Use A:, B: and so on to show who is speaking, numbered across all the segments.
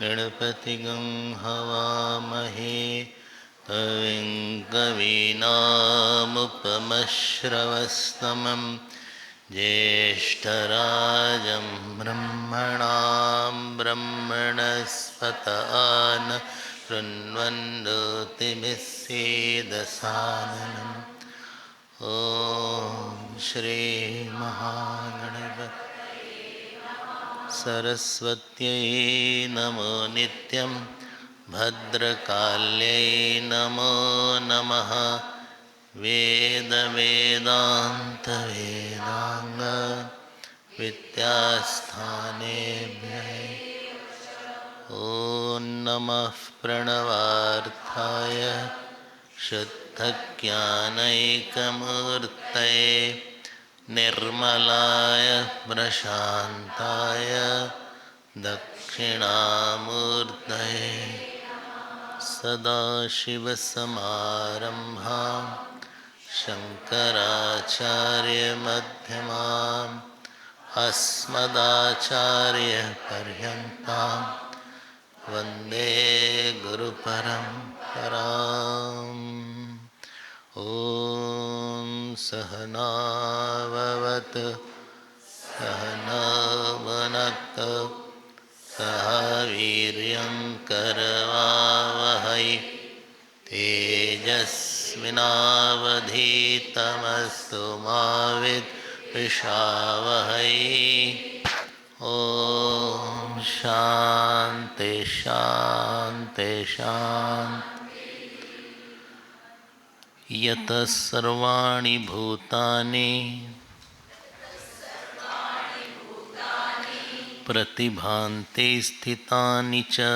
A: गणपतिगं हवामहे कविं कवीनामुपमश्रवस्तमं ज्येष्ठराजं ब्रह्मणां ब्रह्मणस्पत आन शृण्वन्नोतिभिस्सीदसादनम् ॐ श्री महागणपतये सरस्वत्यै नमो नित्यं भद्रकाल्यै नमो नमः वेदवेदान्तवेदाङ्ग विद्यास्थानेभ्यः ॐ नमः प्रणवार्थाय शुद्धज्ञानैकमूर्तये निर्मलाय प्रशान्ताय दक्षिणामूर्तये सदाशिवसमारम्भां शङ्कराचार्यमध्यमाम् अस्मदाचार्यपर्यन्तां वन्दे गुरुपरम्पराम् ॐ सहनाववतु सहनौ भुनक्तु सह वीर्यं करवावहै तेजस्विनावधीतमस्तु मा विद्विषावहै ॐ शान्ति शान्ति शान्ति यतः सर्वाणि भूतानि प्रतिभान्ति स्थितानि च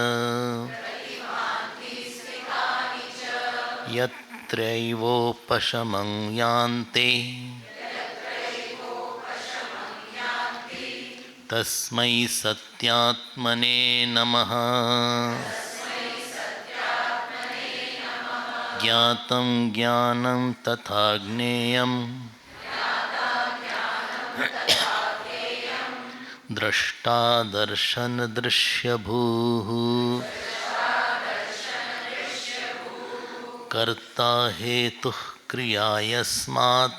A: यत्रैवोपशमं यान्ति तस्मै सत्यात्मने नमः ज्ञातं ज्ञानं तथा ज्ञेयं द्रष्टा दर्शनदृश्यभूः कर्ता हेतुः क्रिया यस्मात्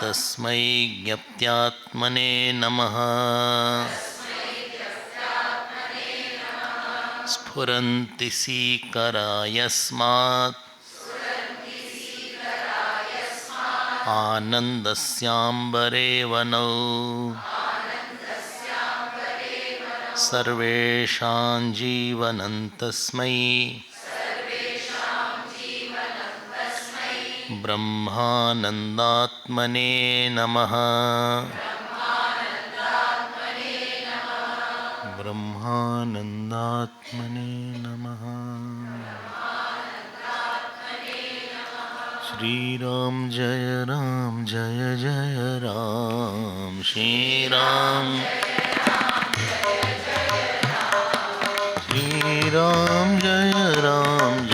A: तस्मै ज्ञप्त्यात्मने नमः स्फुरन्ति सीकरा यस्मात् आनन्दस्याम्बरे वनौ सर्वेषां जीवनं तस्मै ब्रह्मानन्दात्मने नमः ब्रह्मानन्दात्मने नमः श्रीराम जय जय राम श्रीराम श्रीराम जय राम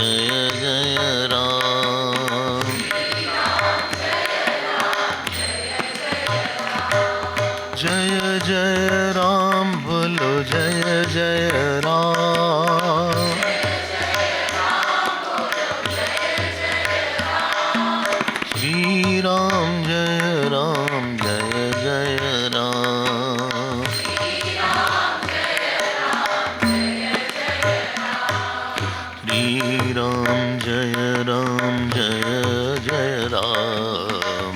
A: जय जय राम बोलो जय जय राम श्रीराम जय राम जय जय राम श्रीराम जय जय राम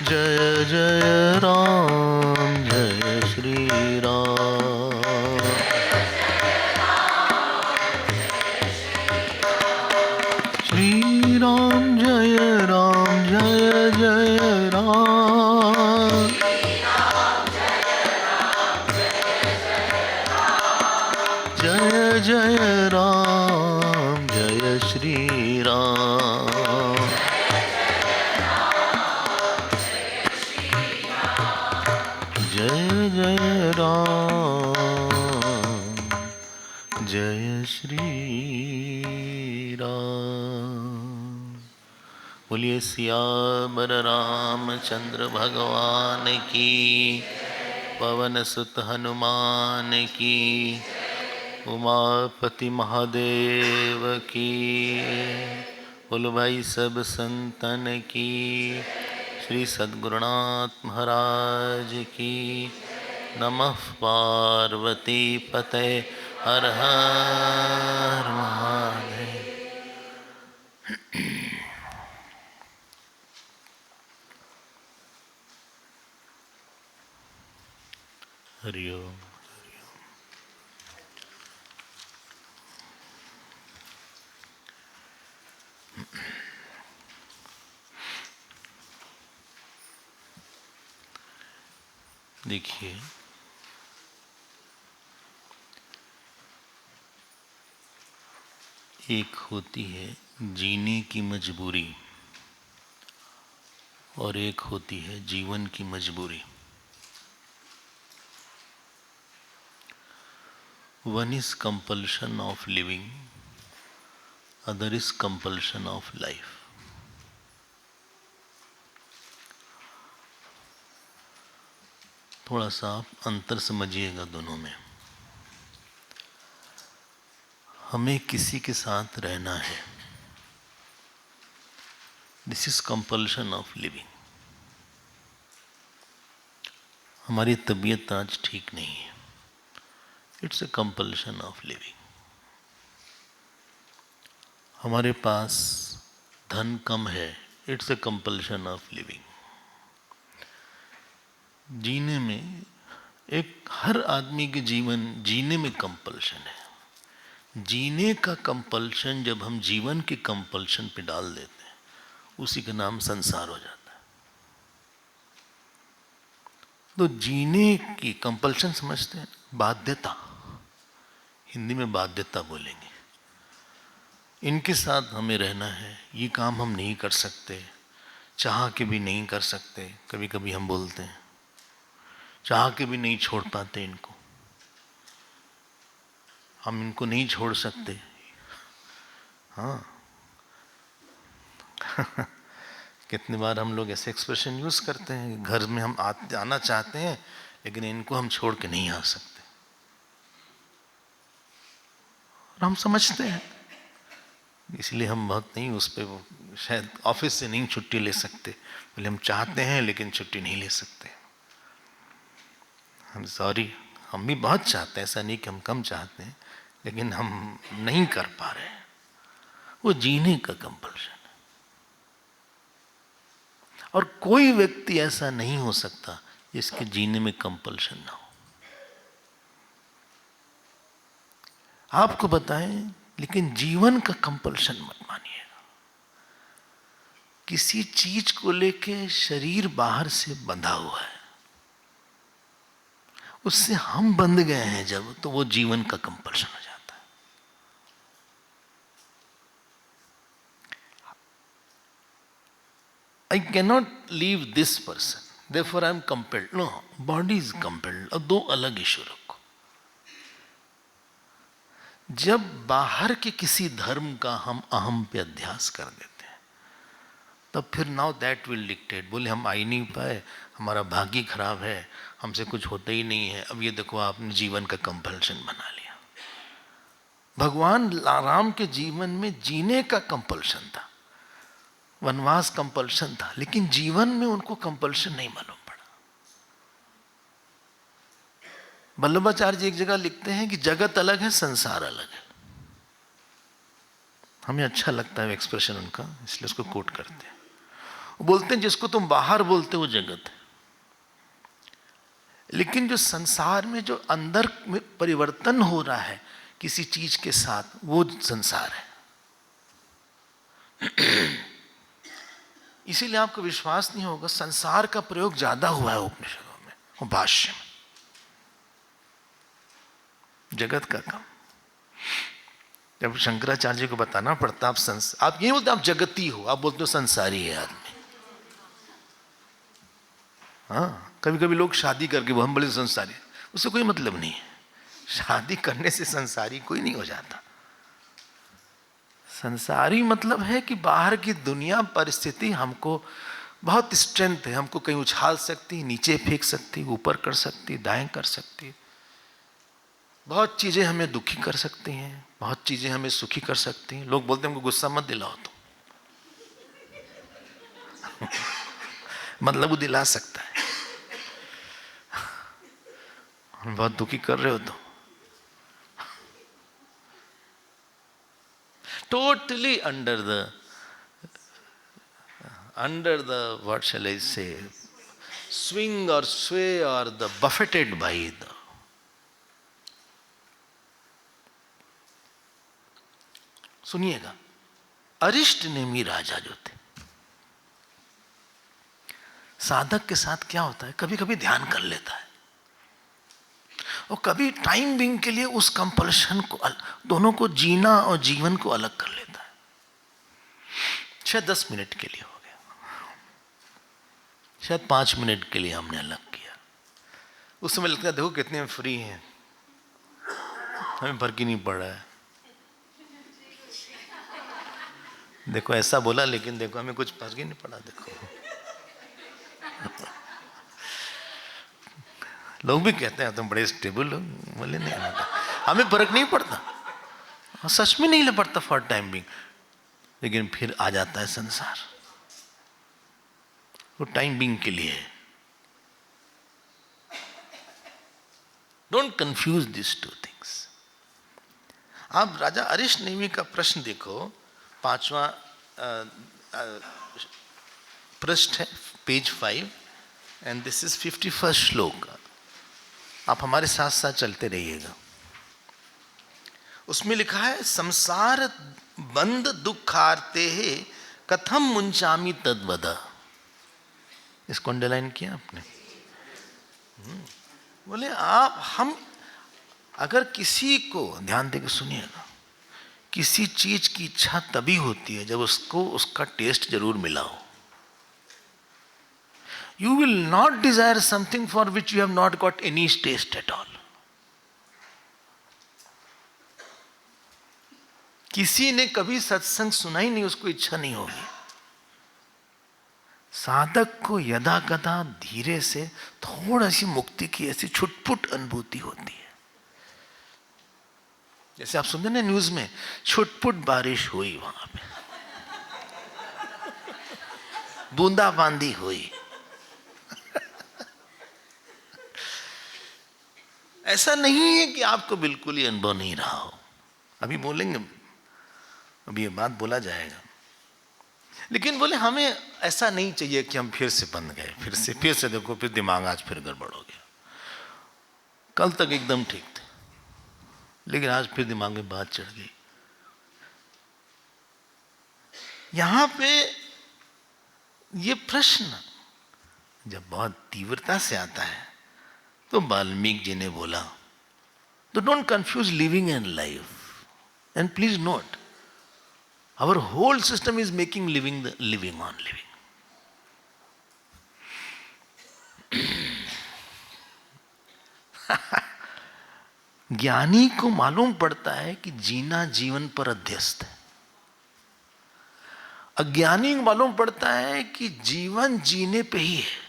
A: जय जय राम जय श्री राम श्री राम जय जय राम जय जय राम जय श्री राम जय जय राम जय श्री राम बोलिए सियावर रामचंद्र भगवान की, पवन सुत हनुमान की, उमापति महादेव की। बोलो भाई सब संतन की, श्री सद्गुरुनाथ महाराज की। नमः पार्वती पते, हर हर महादेव। हरि ओम। देखिए, एक होती है जीने की मजबूरी और एक होती है जीवन की मजबूरी। One is compulsion of living, other is compulsion of life. थोड़ा सा आप अंतर समझिएगा दोनों में। हमें किसी के साथ रहना है, this is compulsion of living. हमारी तबीयत आज ठीक नहीं है, it's a compulsion of living. हमारे पास धन कम है, it's a compulsion of living. जीने में एक हर आदमी के जीवन जीने में कंपल्शन है। जीने का कंपल्शन जब हम जीवन के कंपल्शन पे डाल देते हैं, उसी का नाम संसार हो जाता है। तो जीने की कंपल्शन समझते हैं, बाध्यता, हिंदी में बाध्यता बोलेंगे। इनके साथ हमें रहना है, ये काम हम नहीं कर सकते, चाह के भी नहीं कर सकते। कभी कभी हम बोलते हैं चाह के भी नहीं छोड़ पाते इनको, हम इनको नहीं छोड़ सकते। हाँ कितनी बार हम लोग ऐसे एक्सप्रेशन यूज करते हैं, घर में हम आना चाहते हैं लेकिन इनको हम छोड़ के नहीं आ सकते। और हम समझते हैं, इसलिए हम बहुत नहीं उस पर, शायद ऑफिस से नहीं छुट्टी ले सकते, बोले हम चाहते हैं लेकिन छुट्टी नहीं ले सकते। हम सॉरी, हम भी बहुत चाहते हैं, ऐसा नहीं कि हम कम चाहते हैं, लेकिन हम नहीं कर पा रहे हैं। वो जीने का कंपल्शन है। और कोई व्यक्ति ऐसा नहीं हो सकता जिसके जीने में कंपल्शन ना हो। आपको बताएं, लेकिन जीवन का कंपल्शन मत मानिएगा। किसी चीज को लेके शरीर बाहर से बंधा हुआ है, उससे हम बंध गए हैं जब, तो वो जीवन का कंपल्शन हो जाता है। I cannot leave this person, therefore I am compelled. No, body is compelled. और दो अलग इशू रखो। जब बाहर के किसी धर्म का हम अहम पे अध्यास कर देते हैं, तब फिर नाउ दैट विल डिक्टेट। बोले हम आ ही नहीं पाए, हमारा भाग्य खराब है, हमसे कुछ होता ही नहीं है। अब ये देखो, आपने जीवन का कंपल्शन बना लिया। भगवान राम के जीवन में जीने का कंपल्शन था, वनवास कंपल्शन था, लेकिन जीवन में उनको कंपल्शन नहीं मालूम पड़ा। वल्लभाचार्य जी एक जगह लिखते हैं कि जगत अलग है, संसार अलग है। हमें अच्छा लगता है एक्सप्रेशन उनका, इसलिए उसको कोट करते हैं। वो बोलते हैं जिसको तुम बाहर बोलते हो जगत है, लेकिन जो संसार में जो अंदर में परिवर्तन हो रहा है किसी चीज के साथ, वो संसार है। इसीलिए आपको विश्वास नहीं होगा, संसार का प्रयोग ज्यादा हुआ है उपनिषदों में और भाष्य में, जगत का कम। जब शंकराचार्य को बताना पड़ता, आप ये बोलते आप जगती हो, आप बोलते हो संसारी है आदमी। हाँ, कभी कभी लोग शादी करके वो हम बोले संसारी, उससे कोई मतलब नहीं है। शादी करने से संसारी कोई नहीं हो जाता। संसारी मतलब है कि बाहर की दुनिया परिस्थिति हमको बहुत स्ट्रेंथ है, हमको कहीं उछाल सकती, नीचे फेंक सकती, ऊपर कर सकती, दाएं कर सकती। बहुत चीजें हमें दुखी कर सकती हैं, बहुत चीजें हमें सुखी कर सकती हैं। लोग बोलते हैं हमको गुस्सा मत दिलाओ तो मतलब वो दिला सकता है। बहुत दुखी कर रहे हो तो totally under the what shall I say, swing or sway or the buffeted by the. सुनिएगा, अरिष्ट नेमी राजा जो थे, साधक के साथ क्या होता है, कभी कभी ध्यान कर लेता है और कभी टाइम बिंग के लिए उस कंपल्शन को, दोनों को जीना और जीवन को अलग कर लेता है। शायद 10 मिनट के लिए हो गया, शायद 5 मिनट के लिए हमने अलग किया। उस समय लगता है देखो कितने फ्री हैं, हमें फर्क ही नहीं पड़ रहा है। देखो ऐसा बोला, लेकिन देखो हमें कुछ फर्क ही नहीं पड़ा। देखो लोग भी कहते हैं तुम बड़े स्टेबल हो, बोले नहीं हमें फर्क नहीं पड़ता, सच में नहीं पड़ता फॉर टाइम बिंग। लेकिन फिर आ जाता है संसार, वो टाइम बिंग के लिए। Don't confuse this two things. आप राजा अरिष्ट नेमी का प्रश्न देखो, 5वां पृष्ठ है, page 5, and this is 51st श्लोक। आप हमारे साथ साथ चलते रहिएगा। उसमें लिखा है, संसार बंद दुखार्ते है कथम मुंचामी तद्वद। इसको अंडरलाइन किया आपने? बोले हम अगर किसी को, ध्यान देकर सुनिएगा, किसी चीज की इच्छा तभी होती है जब उसको उसका टेस्ट जरूर मिला हो। You will not desire something for which you have not got any taste at all. किसी ने कभी सत्संग सुना ही नहीं, उसको इच्छा नहीं होगी। साधक को यदा कदा धीरे से थोड़ा सी मुक्ति की ऐसी छुटपुट अनुभूति होती है। जैसे आप सुनते ना न्यूज में, छुटपुट बारिश हुई, वहां पे बूंदाबांदी हुई। ऐसा नहीं है कि आपको बिल्कुल ही अनुभव नहीं रहा हो। अभी बोलेंगे, अभी ये बात बोला जाएगा। लेकिन बोले हमें ऐसा नहीं चाहिए कि हम फिर से बंद गए, फिर से देखो, फिर दिमाग आज फिर गड़बड़ हो गया। कल तक एकदम ठीक थे, लेकिन आज फिर दिमाग में बात चढ़ गई। यहां पे ये प्रश्न जब बहुत तीव्रता से आता है तो वाल्मीकि जी ने बोला, तो don't confuse living and life, and please note our whole system is making living on living. ज्ञानी को मालूम पड़ता है कि जीना जीवन पर अध्यस्त है, अज्ञानी को मालूम पड़ता है कि जीवन जीने पे ही है।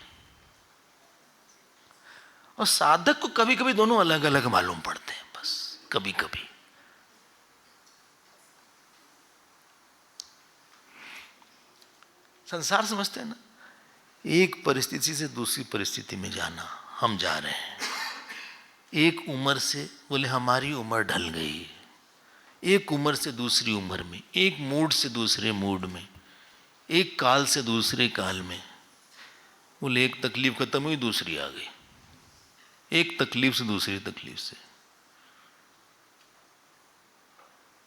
A: और साधक को कभी कभी दोनों अलग अलग मालूम पड़ते हैं, बस कभी कभी। संसार समझते हैं ना, एक परिस्थिति से दूसरी परिस्थिति में जाना। हम जा रहे हैं एक उम्र से, बोले हमारी उम्र ढल गई, एक उम्र से दूसरी उम्र में, एक मूड से दूसरे मूड में, एक काल से दूसरे काल में। बोले एक तकलीफ खत्म हुई, दूसरी आ गई, एक तकलीफ से दूसरी तकलीफ से।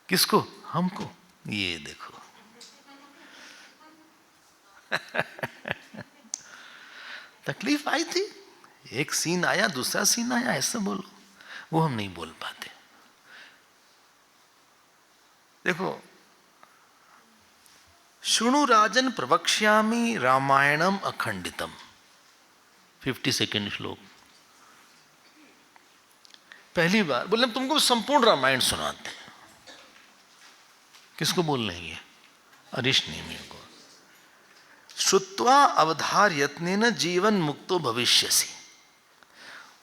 A: किसको? हमको। ये देखो तकलीफ आई थी, एक सीन आया, दूसरा सीन आया, ऐसा बोलो, वो हम नहीं बोल पाते। देखो, शृणु राजन प्रवक्ष्यामि रामायणम अखंडितम, 52nd श्लोक। पहली बार बोले तुमको संपूर्ण रामायण सुनाते हैं। किसको बोल रहे हैं ये? अरिष्टनेमियों को। श्रुत्वा अवधार यत्नेन जीवन मुक्तो भविष्यसि।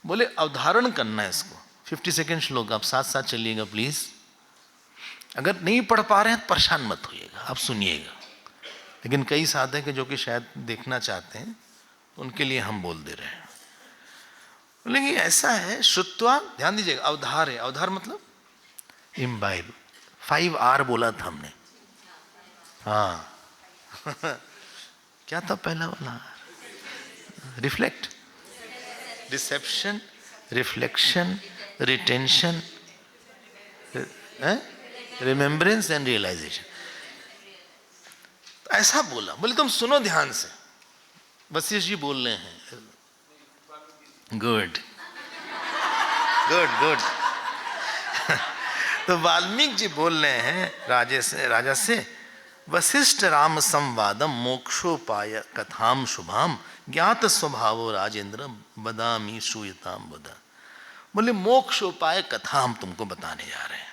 A: बोले अवधारण करना है इसको। 50 सेकेंड श्लोक, आप साथ साथ चलिएगा प्लीज। अगर नहीं पढ़ पा रहे हैं तो परेशान मत होइएगा, आप सुनिएगा। लेकिन कई साधक हैं जो कि शायद देखना चाहते हैं, तो उनके लिए हम बोल दे रहे हैं। लेकिन ऐसा है, श्रुत्वा, ध्यान दीजिएगा, अवधार है। अवधार मतलब इम्बाइब। 5R बोला था हमने, हाँ क्या था पहला वाला? Reflect, reception, reflection, retention, remembrance and realisation. ऐसा बोला। बोले तुम सुनो ध्यान से, वशिष्ठ जी बोल रहे हैं। Good good good. तो वाल्मीकि जी बोल रहे हैं राजा से, वशिष्ठ राम संवादम मोक्षोपाय कथाम शुभाम ज्ञात स्वभावो राजेंद्र बदामी श्रूयताम बुधा। बोले मोक्षोपाय कथा हम तुमको बताने जा रहे हैं।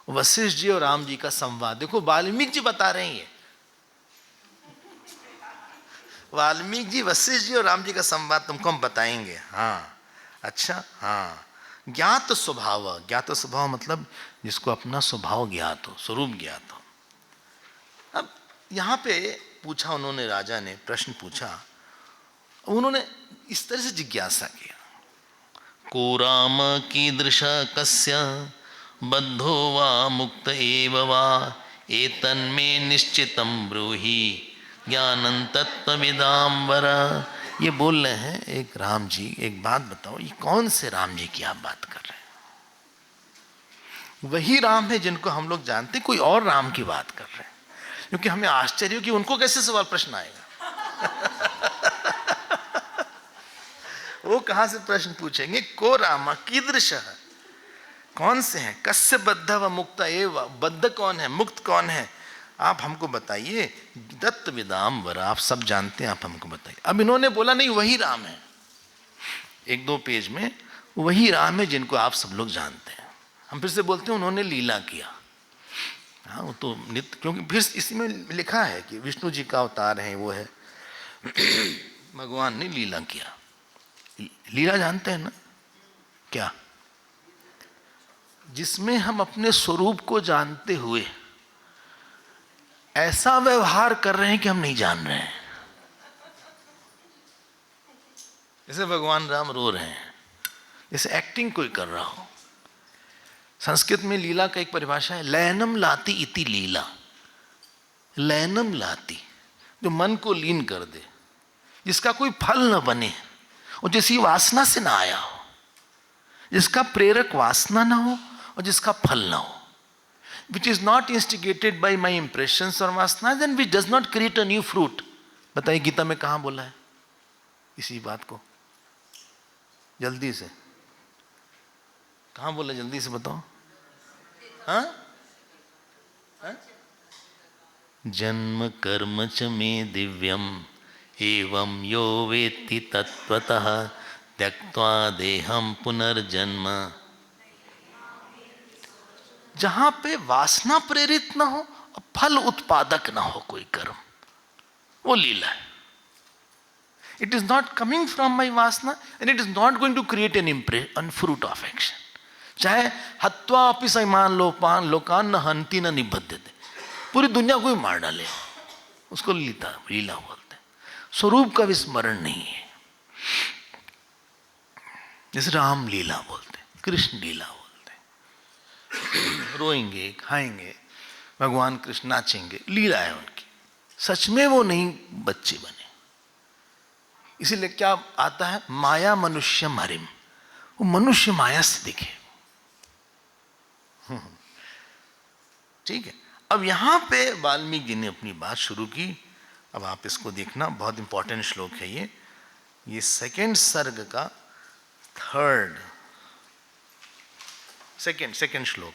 A: वशिष्ठ जी और राम जी का संवाद देखो, वाल्मीकि जी बता रहे हैं। वाल्मीकि जी, वशिष्ठ जी और राम जी का संवाद तुमको हम बताएंगे। हाँ अच्छा, हाँ। ज्ञात स्वभाव, ज्ञात स्वभाव मतलब जिसको अपना स्वभाव ज्ञात हो, स्वरूप ज्ञात हो। अब यहाँ पे पूछा उन्होंने, राजा ने प्रश्न पूछा, उन्होंने इस तरह से जिज्ञासा किया, को राम कीदृश कस्य बद्धो वा मुक्त एव वा एतन्मे निश्चितं ब्रूहि ज्ञानं तत्त्वविदां वर। ये बोल रहे हैं, एक राम जी, एक बात बताओ, ये कौन से राम जी की आप बात कर रहे हैं? वही राम है जिनको हम लोग जानते, कोई और राम की बात कर रहे हैं? क्योंकि हमें आश्चर्य हो कि उनको कैसे सवाल प्रश्न आएगा। वो कहां से प्रश्न पूछेंगे? को राम कीदृश, कौन से हैं? कस्य बद्ध व मुक्त एव, बद्ध कौन है, मुक्त कौन है, आप हमको बताइए। दत्त विदाम वर, आप सब जानते हैं, आप हमको बताइए। अब इन्होंने बोला नहीं वही राम है, 1-2 पेज में वही राम है जिनको आप सब लोग जानते हैं। हम फिर से बोलते हैं उन्होंने लीला किया। हाँ वो तो नित्य, क्योंकि फिर इसी में लिखा है कि विष्णु जी का अवतार है, वो है भगवान ने लीला किया। लीला जानते हैं ना क्या? जिसमें हम अपने स्वरूप को जानते हुए ऐसा व्यवहार कर रहे हैं कि हम नहीं जान रहे हैं। जैसे भगवान राम रो रहे हैं, जैसे एक्टिंग कोई कर रहा हो। संस्कृत में लीला का एक परिभाषा है, लयनम लाती इति लीला। लयनम लाती, जो मन को लीन कर दे, जिसका कोई फल न बने और जिसकी वासना से ना आया हो, जिसका प्रेरक वासना ना हो और जिसका फल ना हो, which is not instigated by my impressions or vasanas and which does not create a new fruit। बताइए गीता में कहाँ बोला है इसी बात को? जल्दी से कहाँ बोला, जल्दी से बताओ। हाँ, जन्म कर्म च मे दिव्यम एवं यो वेत्ति तत्त्वतः त्यक्त्वा देहम पुनर्जन्म। जहां पे वासना प्रेरित ना हो और फल उत्पादक ना हो कोई कर्म, वो लीला है। It is not coming from my वासना and it is not going to create an impression fruit of action. चाहे हत्वा अपि सैमान लोपान लोकान न हंति न निबद्धते, पूरी दुनिया को ही मार डाले, उसको लीला बोलते हैं। स्वरूप का विस्मरण नहीं है। जैसे राम लीला बोलते हैं, कृष्ण लीला बोलते हैं। रोएंगे, खाएंगे, भगवान कृष्ण नाचेंगे, लीला है उनकी। सच में वो नहीं बच्चे बने। इसीलिए क्या आता है, माया मनुष्यम हरिम, वो मनुष्य माया से दिखे। ठीक है। अब यहां पे वाल्मीकि जी ने अपनी बात शुरू की। अब आप इसको देखना, बहुत इंपॉर्टेंट श्लोक है ये सेकंड सर्ग का सेकंड श्लोक।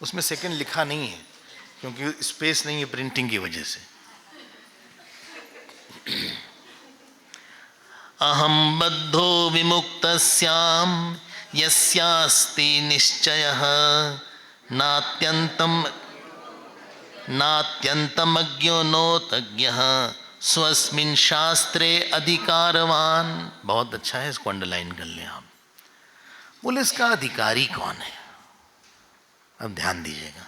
A: उसमें सेकंड लिखा नहीं है क्योंकि स्पेस नहीं है प्रिंटिंग की वजह से। अहम बद्धो विमुक्तस्याम यस्यास्ति निश्चयः नात्यंतम नात्यंतमज्ञो नोतज्ञः स्वस्मिन् शास्त्रे अधिकारवान। बहुत अच्छा है, इसको अंडरलाइन कर लें आप। बोले इसका अधिकारी कौन है? अब ध्यान दीजिएगा,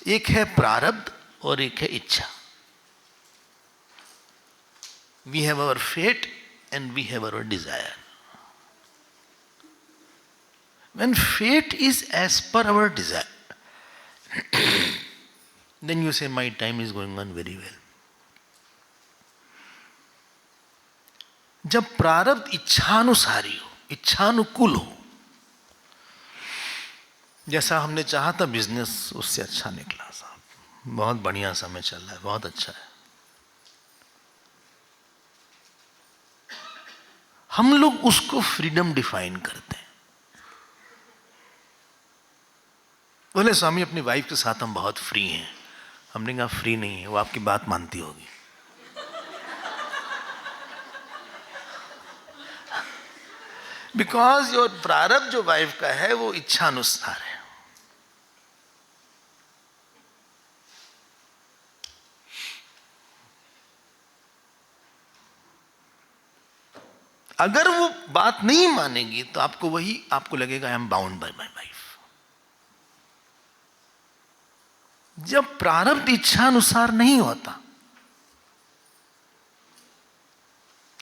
A: एक है प्रारब्ध और एक है इच्छा। We have our fate and we have our desire. When fate is as per our desire, then you say my time is going on very well. जब प्रारब्ध इच्छानुसारी हो, इच्छानुकूल हो, जैसा हमने चाहा था बिजनेस उससे अच्छा निकला साहब, बहुत बढ़िया समय चल रहा है, बहुत अच्छा है, हम लोग उसको फ्रीडम डिफाइन करते हैं। बोले स्वामी अपनी वाइफ के साथ हम बहुत फ्री हैं। हमने कहा फ्री नहीं है, वो आपकी बात मानती होगी। बिकॉज योर प्रारब्ध जो वाइफ का है वो इच्छा अनुसार है। अगर वो बात नहीं मानेगी तो आपको लगेगा I am bound by my wife. जब प्रारब्ध इच्छा अनुसार नहीं होता,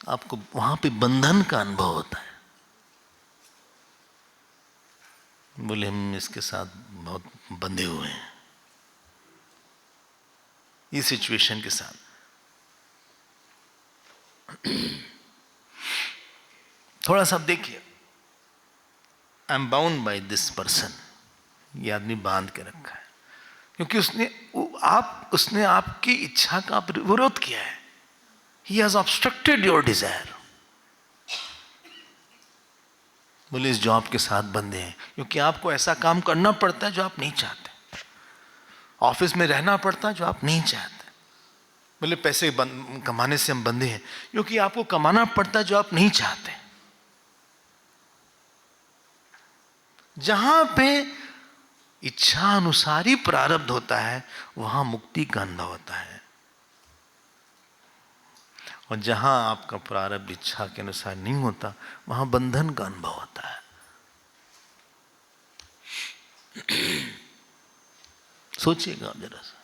A: आपको वहां पे बंधन का अनुभव होता है। बोले हम इसके साथ बहुत बंधे हुए हैं इस सिचुएशन के साथ। थोड़ा सा देखिए, I am bound by this person, ये आदमी बांध के रखा है क्योंकि उसने आपकी इच्छा का विरोध किया है। He has obstructed your desire. बोले इस जॉब के साथ बंधे हैं क्योंकि आपको ऐसा काम करना पड़ता है जो आप नहीं चाहते, ऑफिस में रहना पड़ता है जो आप नहीं चाहते। बोले पैसे कमाने से हम बंधे हैं क्योंकि आपको कमाना पड़ता है जो आप नहीं चाहते। जहां पे इच्छा अनुसारी प्रारब्ध होता है वहां मुक्ति का अनुभव होता है, और जहां आपका प्रारब्ध इच्छा के अनुसार नहीं होता वहां बंधन का अनुभव होता है। सोचिएगा जरा सा,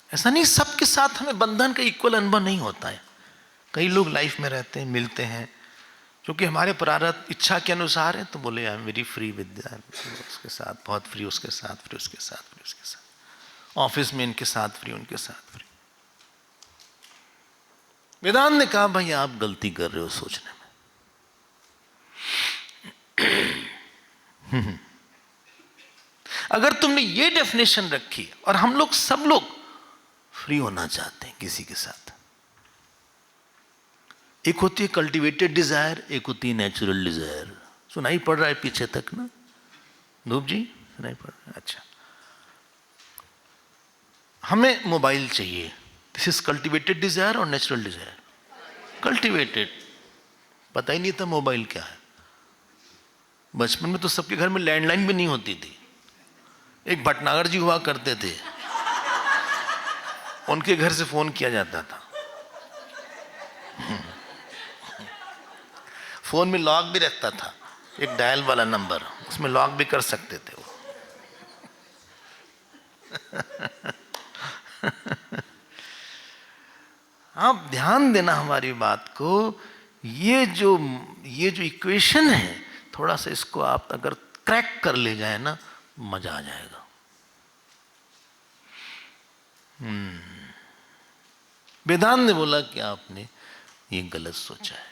A: ऐसा नहीं सबके साथ हमें बंधन का इक्वल अनुभव नहीं होता है। कई लोग लाइफ में रहते हैं, मिलते हैं, क्योंकि हमारे प्रारब्ध इच्छा के अनुसार है तो बोले I am very free with उसके साथ, बहुत फ्री उसके साथ, फ्री उसके साथ, फ्री उसके साथ, ऑफिस में इनके साथ फ्री, उनके साथ फ्री। वेदांत ने कहा भाई आप गलती कर रहे हो सोचने में। अगर तुमने ये डेफिनेशन रखी, और हम लोग सब लोग फ्री होना चाहते हैं किसी के साथ। एक होती है कल्टीवेटेड डिजायर, एक होती है नेचुरल डिजायर। सुनाई पड़ रहा है पीछे तक ना धूप जी? सुनाई पड़ रहा है? अच्छा, हमें मोबाइल चाहिए, दिस इज कल्टीवेटेड डिजायर और नेचुरल डिजायर? कल्टीवेटेड। पता ही नहीं था मोबाइल क्या है। बचपन में तो सबके घर में लैंडलाइन भी नहीं होती थी। एक भटनागर जी हुआ करते थे, उनके घर से फोन किया जाता था। फोन में लॉक भी रहता था, एक डायल वाला नंबर, उसमें लॉक भी कर सकते थे वो। आप ध्यान देना हमारी बात को। ये जो इक्वेशन है, थोड़ा सा इसको आप अगर क्रैक कर ले जाए ना, मजा आ जाएगा। वेदांत ने बोला कि आपने ये गलत सोचा है।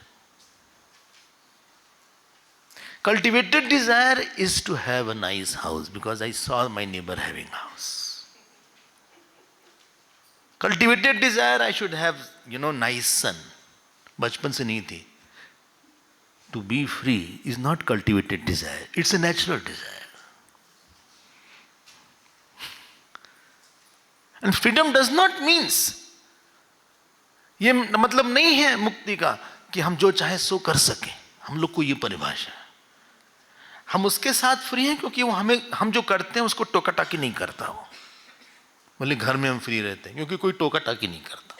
A: Cultivated desire is to have a nice house because I saw my neighbor having house. Cultivated desire I should have, nice son. बचपन से नहीं थी। To be free is not cultivated desire. It's a natural desire. And freedom does not means, ये मतलब नहीं है मुक्ति का कि हम जो चाहे सो कर सके। हम लोग को ये परिभाषा है। हम उसके साथ फ्री हैं क्योंकि वो हम जो करते हैं उसको टोका टाकी नहीं करता वो। बोले घर में हम फ्री रहते हैं क्योंकि कोई टोका टाकी नहीं करता।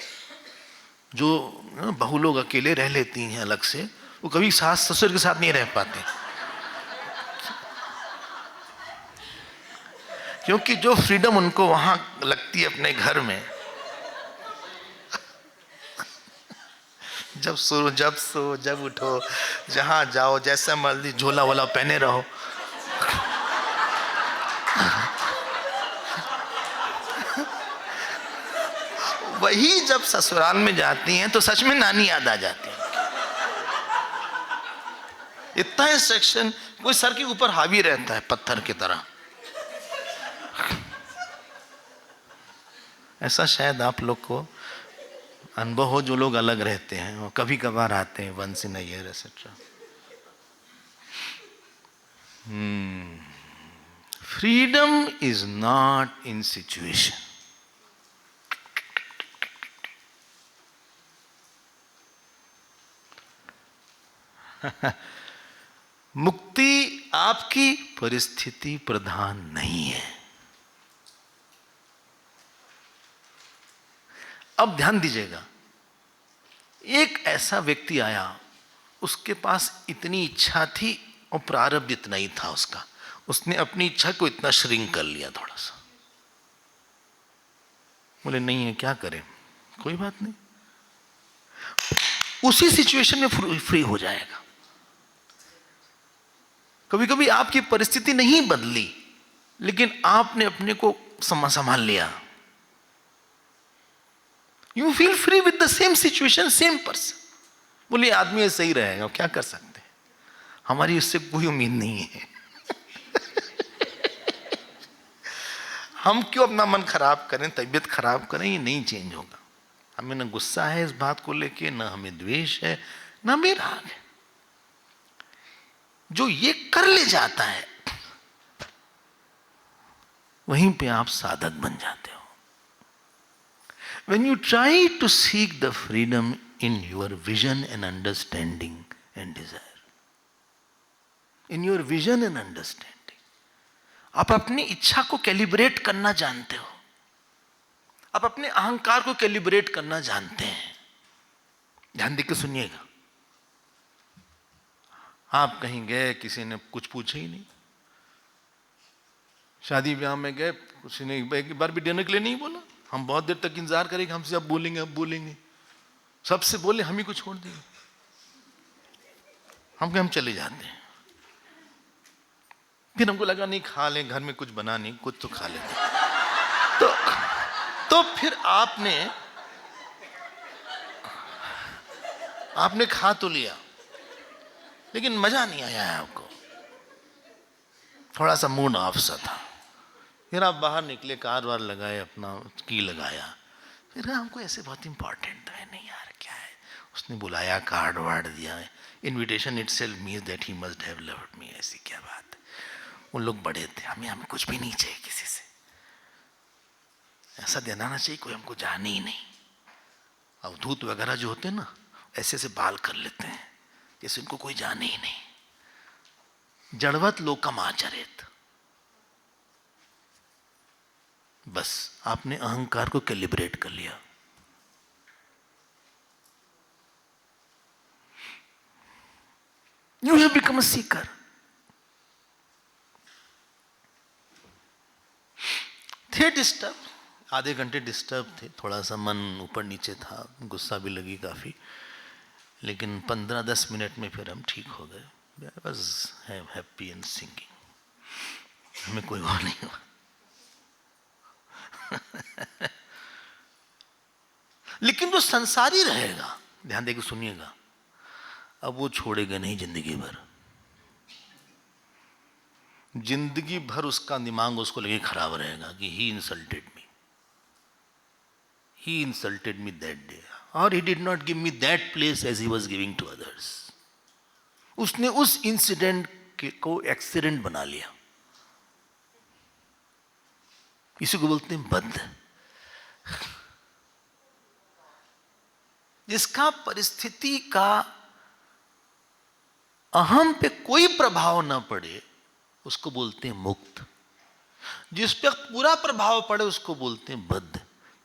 A: जो बहू लोग अकेले रह लेती हैं अलग से, वो कभी सास ससुर के साथ नहीं रह पाते, क्योंकि जो फ्रीडम उनको वहां लगती है अपने घर में, जब सो जब उठो, जहां जाओ, जैसा मर्जी झोला वोला पहने रहो, वही जब ससुराल में जाती हैं तो सच में नानी याद आ जाती है। इतना इंस्ट्रक्शन, कोई सर के ऊपर हावी रहता है पत्थर की तरह। ऐसा शायद आप लोग को अनुभव हो, जो लोग अलग रहते हैं, वो कभी कभार आते हैं, once in a year etcetera. Freedom is not in situation. मुक्ति आपकी परिस्थिति प्रधान नहीं है। अब ध्यान दीजिएगा, एक ऐसा व्यक्ति आया, उसके पास इतनी इच्छा थी और प्रारब्ध इतना ही था उसका, उसने अपनी इच्छा को इतना श्रिंक कर लिया थोड़ा सा। बोले नहीं है, क्या करें, कोई बात नहीं, उसी सिचुएशन में फ्री हो जाएगा। कभी कभी आपकी परिस्थिति नहीं बदली, लेकिन आपने अपने को संभाल लिया। You feel free with the same situation, same person. बोलिए आदमी ऐसे ही रहेगा, क्या कर सकते हैं, हमारी उससे कोई उम्मीद नहीं है। हम क्यों अपना मन खराब करें, तबीयत खराब करें, ये नहीं चेंज होगा। हमें न गुस्सा है इस बात को लेके, न हमें द्वेष है, न हमें राग है। जो ये कर ले जाता है, वहीं पे आप साधक बन जाते हो। When you try to seek the freedom in your vision and understanding and desire, in your vision and understanding, आप अपनी इच्छा को कैलिब्रेट करना जानते हो, आप अपने अहंकार को कैलिब्रेट करना जानते हैं। ध्यान देकर सुनिएगा। आप कहीं गए, किसी ने कुछ पूछा ही नहीं, शादी ब्याह में गए, किसी ने एक बार भी डिनर के लिए नहीं बोला, हम बहुत देर तक इंतजार करेंगे, हमसे अब बोलेंगे, सबसे बोले हम ही को छोड़ देंगे, हम चले जाते हैं। फिर हमको लगा नहीं, खा लें, घर में कुछ बना नहीं, कुछ तो खा लेते। तो फिर आपने खा तो लिया, लेकिन मजा नहीं आया है आपको, थोड़ा सा मूड ऑफ सा था। फिर आप बाहर निकले, कार वार लगाए, अपना की लगाया, फिर हमको ऐसे बहुत इंपॉर्टेंट है, नहीं यार क्या है, उसने बुलाया, कार्ड वार्ड दिया, invitation itself means that he must have loved me, ऐसी क्या बात है। उन लोग बड़े थे, हमें कुछ भी नहीं चाहिए किसी से, ऐसा देना ना चाहिए, कोई हमको जाने ही नहीं। अवधूत वगैरह जो होते हैं ना, ऐसे से बाल कर लेते हैं जैसे उनको कोई जाने ही नहीं। जड़वत लोकम आचरेत, बस आपने अहंकार को कैलिब्रेट कर लिया। You have become a Sikar. थे डिस्टर्ब, आधे घंटे डिस्टर्ब थे, थोड़ा सा मन ऊपर नीचे था, गुस्सा भी लगी काफी, लेकिन 15-10 मिनट में फिर हम ठीक हो गए। I was happy and singing, हमें कोई और नहीं हुआ। लेकिन जो संसारी रहेगा, ध्यान देकर सुनिएगा, अब वो छोड़ेगा नहीं जिंदगी भर। जिंदगी भर उसका दिमाग उसको लगे खराब रहेगा कि ही इंसल्टेड मी दैट डे, और he did not give me that place as he was giving to others. उसने उस इंसिडेंट को एक्सीडेंट बना लिया। इसी को बोलते हैं बद्ध। जिसका परिस्थिति का अहम पे कोई प्रभाव ना पड़े, उसको बोलते हैं मुक्त। जिस पर पूरा प्रभाव पड़े उसको बोलते हैं बद्ध।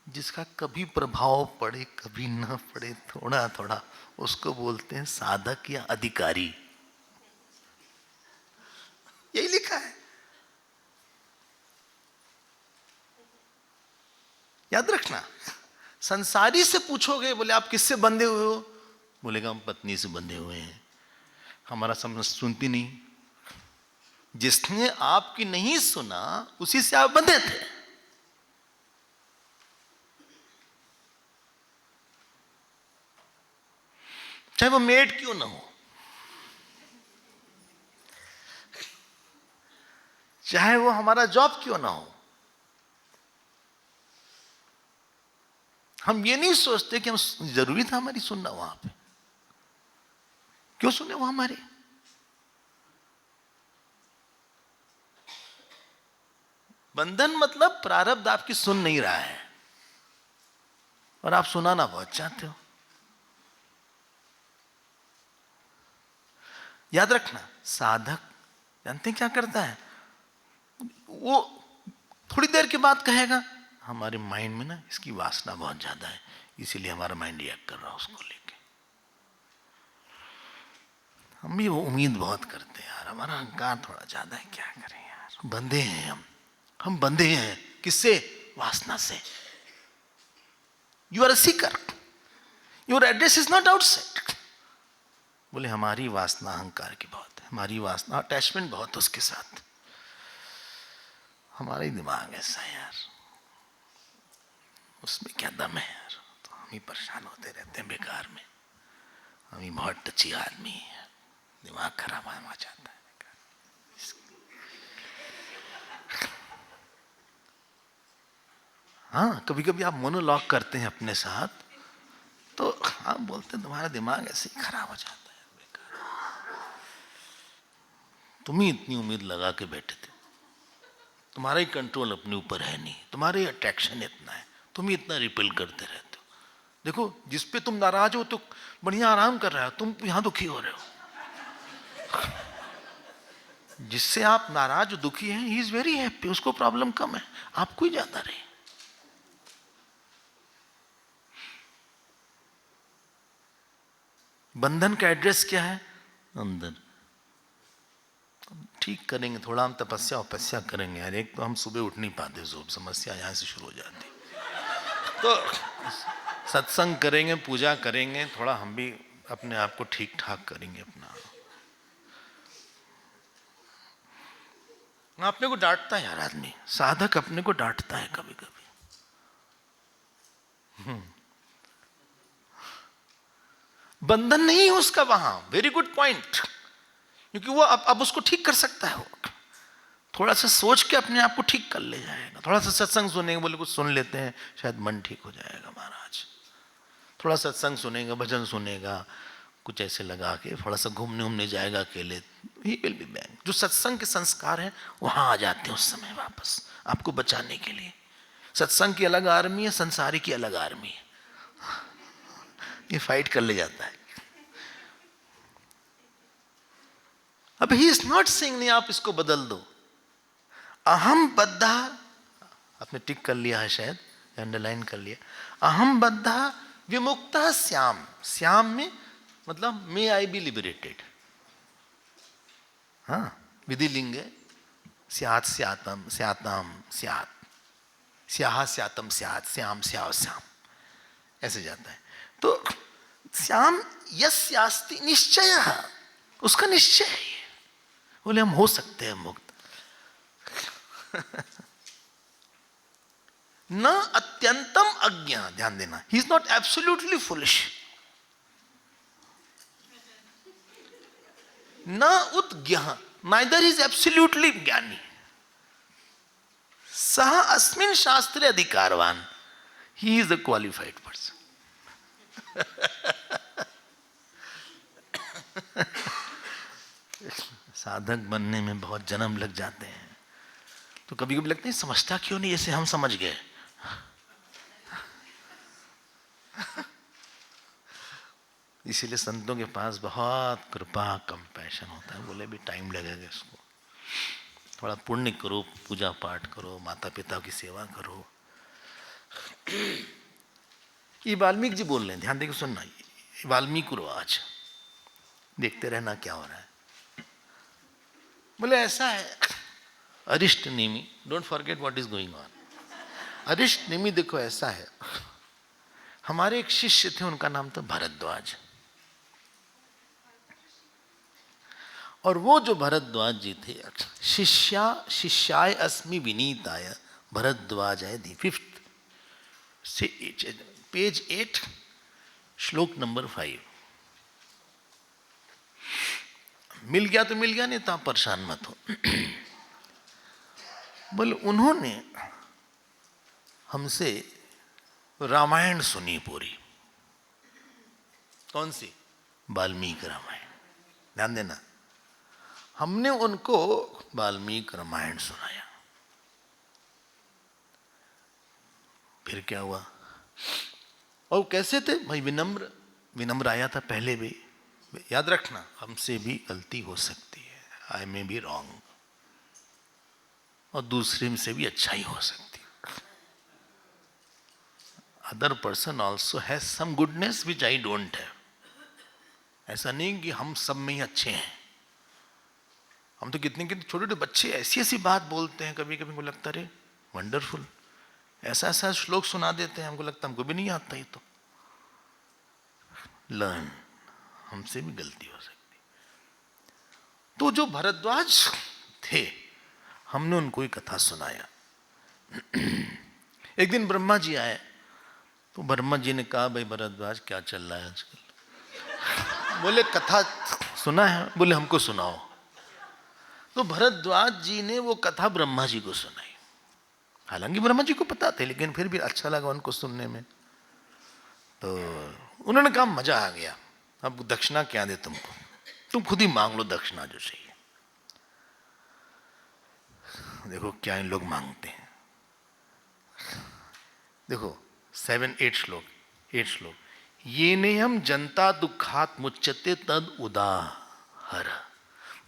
A: जिसका कभी प्रभाव पड़े कभी ना पड़े, थोड़ा थोड़ा, उसको बोलते हैं साधक या अधिकारी। यही लिखा है, याद रखना। संसारी से पूछोगे, बोले आप किससे बंधे हुए हो, बोलेगा हम पत्नी से बंधे हुए हैं। हमारा समझ सुनती नहीं। जिसने आपकी नहीं सुना उसी से आप बंधे थे। चाहे वो मेड क्यों ना हो, चाहे वो हमारा जॉब क्यों ना हो, हम ये नहीं सोचते कि हम जरूरी था हमारी सुनना वहां पे। क्यों सुने वो हमारी? बंधन मतलब प्रारब्ध आपकी सुन नहीं रहा है और आप सुनाना बहुत चाहते हो। याद रखना, साधक जानते हैं क्या करता है? वो थोड़ी देर के बाद कहेगा हमारे माइंड में ना इसकी वासना बहुत ज्यादा है, इसीलिए हमारा माइंड रिएक्ट कर रहा है उसको लेके। हम भी वो उम्मीद बहुत करते हैं यार, हमारा अहंकार थोड़ा ज्यादा है, क्या करें यार, बंधे हैं हम बंधे हैं। किससे? वासना से। You are a seeker, your address is not outside. बोले हमारी वासना अहंकार की बहुत है, हमारी वासना अटैचमेंट बहुत है उसके साथ। हमारा ही दिमाग ऐसा है यार, उसमें क्या दम है यार। तो हम ही परेशान होते रहते हैं बेकार में। हम ही बहुत टची आदमी है, दिमाग खराब आ जाता है। हाँ, कभी कभी आप मोनोलॉग करते हैं अपने साथ, तो आप बोलते हैं तुम्हारा दिमाग ऐसे ही खराब हो जाता है बेकार। तुम ही इतनी उम्मीद लगा के बैठे थे, तुम्हारा ही कंट्रोल अपने ऊपर है नहीं, तुम्हारे ही अट्रैक्शन इतना है, तुम ही इतना रिपेल करते रहते हो। देखो जिस पे तुम नाराज हो तो बढ़िया आराम कर रहा है, तुम यहां दुखी हो रहे हो। जिससे आप नाराज दुखी हैं, ही इज वेरी हैप्पी, उसको प्रॉब्लम कम है, आपको ही ज्यादा रही। बंधन का एड्रेस क्या है? अंदर। ठीक करेंगे, थोड़ा हम तपस्या करेंगे यार। एक तो हम सुबह उठ नहीं पाते, समस्या यहाँ से शुरू हो जाती। तो सत्संग करेंगे, पूजा करेंगे, थोड़ा हम भी अपने आप को ठीक ठाक करेंगे अपना। अपने को डांटता है यार आदमी, साधक अपने को डांटता है कभी कभी। बंधन नहीं है उसका वहां, वेरी गुड पॉइंट, क्योंकि वो अब उसको ठीक कर सकता है। वो थोड़ा सा सोच के अपने आप को ठीक कर ले जाएगा। थोड़ा सा सत्संग सुनेंगे, बोले कुछ सुन लेते हैं, शायद मन ठीक हो जाएगा महाराज। थोड़ा सत्संग सुनेगा, भजन सुनेगा, कुछ ऐसे लगा के थोड़ा सा घूमने उमने जाएगा अकेले, ही विल बी बैक। जो सत्संग के संस्कार हैं वहां आ जाते हैं उस समय वापस, आपको बचाने के लिए। सत्संग की अलग आर्मी है, संसारी की अलग आर्मी है, ये फाइट कर ले जाता है। अब ही इज नॉट सेइंग नहीं आप इसको बदल दो। अहम बद्धा, आपने टिक कर लिया है शायद, अंडरलाइन कर लिया। अहम बद्धा विमुक्ता श्याम। श्याम में मतलब मे आई बी लिबरेटेड। हाँ, विधि लिंग है, स्यात् स्यातम स्याताम स्यात्, स्याह स्यातम स्यात्, श्याम स्याव श्याम, ऐसे जाता है। तो श्याम यस्यास्ति निश्चय, उसका निश्चय है। बोले हम हो सकते हैं मुक्त। न अत्यंतम अज्ञा, ध्यान देना, he is not absolutely foolish. न उद्ज्ञः, नाइदर इज एब्सोल्युटली ज्ञानी। सह अस्मिन् शास्त्रे अधिकारवान, he is a qualified person. साधक बनने में बहुत जन्म लग जाते हैं, तो कभी कभी लगता है समझता क्यों नहीं जैसे हम समझ गए। इसीलिए संतों के पास बहुत कृपा कंपैशन होता है, बोले भी टाइम लगेगा इसको। थोड़ा पुण्य करो, पूजा पाठ करो, माता पिता की सेवा करो। ये वाल्मीकि जी बोल रहे हैं, ध्यान देकर सुनना। वाल्मीकि आज देखते रहना क्या हो रहा है। बोले ऐसा है, Arishtanemi, don't forget what is going on. Arishtanemi देखो ऐसा है, हमारे एक शिष्य थे, उनका नाम था भरद्वाज। और वो जो भरद्वाज जी थे, शिष्याय अस्मि विनीताय भरद्वाजाय दी, 5th से पेज 8 श्लोक नंबर 5। मिल गया तो मिल गया, नहीं तो आप परेशान मत हो। बोले उन्होंने हमसे रामायण सुनी पूरी। कौन सी? वाल्मीकि रामायण। ध्यान देना, हमने उनको वाल्मीकि रामायण सुनाया। फिर क्या हुआ? और कैसे थे भाई? विनम्र, विनम्र आया था पहले भी। याद रखना, हमसे भी गलती हो सकती है, आई मे बी रॉन्ग, और दूसरे से भी अच्छा ही हो सकती है। Other person also has some goodness which I don't have. ऐसा नहीं कि हम सब में ही अच्छे हैं। हम तो कितने कितने छोटे छोटे बच्चे ऐसी ऐसी बात बोलते हैं, कभी कभी हमको लगता है वंडरफुल, ऐसा ऐसा श्लोक सुना देते हैं, हमको लगता है हमको भी नहीं आता। ही तो लर्न, हमसे भी गलती हो सकती। तो जो भरद्वाज थे, हमने उनको ही कथा सुनाया। एक दिन ब्रह्मा जी आए, तो ब्रह्मा जी ने कहा, भाई भरद्वाज क्या चल रहा है आजकल? बोले कथा सुना है। बोले हमको सुनाओ। तो भरद्वाज जी ने वो कथा ब्रह्मा जी को सुनाई। हालांकि ब्रह्मा जी को पता थे, लेकिन फिर भी अच्छा लगा उनको सुनने में। तो उन्होंने कहा मजा आ गया, अब दक्षिणा क्या दे तुमको, तुम खुद ही मांग लो दक्षिणा जो चाहिए। देखो क्या इन लोग मांगते हैं। देखो 7-8 श्लोक, 8 श्लोक। ये ने हम जनता दुखात मुच्यते तद उदाहर।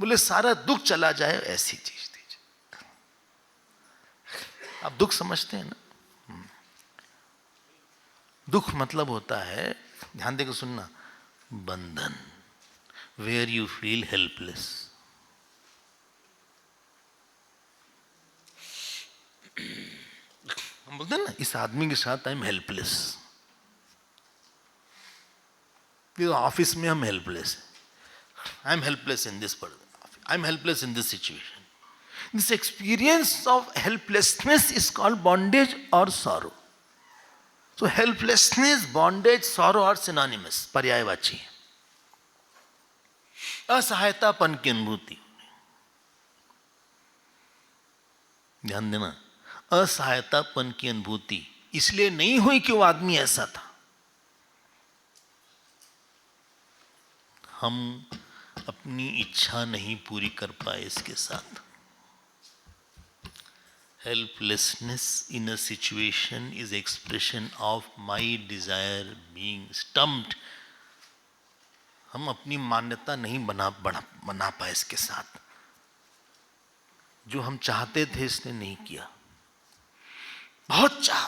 A: बोले सारा दुख चला जाए ऐसी चीज दीजिए। आप दुख समझते हैं ना? दुख मतलब होता है, ध्यान देकर सुनना, बंधन, वेयर यू फील हेल्पलेस। हम बोलते हैं ना, इस आदमी के साथ आई एम हेल्पलेस। ऑफिस में हम हेल्पलेस हैं, I am helpless in this, I am helpless in this situation. This experience of helplessness is called bondage और sorrow. So helplessness, bondage, sorrow are synonymous, पर्यायवाची। असहायतापन की अनुभूति, ध्यान देना, असहायतापन की अनुभूति इसलिए नहीं हुई कि वो आदमी ऐसा था। हम अपनी इच्छा नहीं पूरी कर पाए इसके साथ। Helplessness in a situation is expression of my desire being stumped. हम अपनी मान्यता नहीं बना पाए इसके साथ। जो हम चाहते थे इसने नहीं किया। बहुत चाह,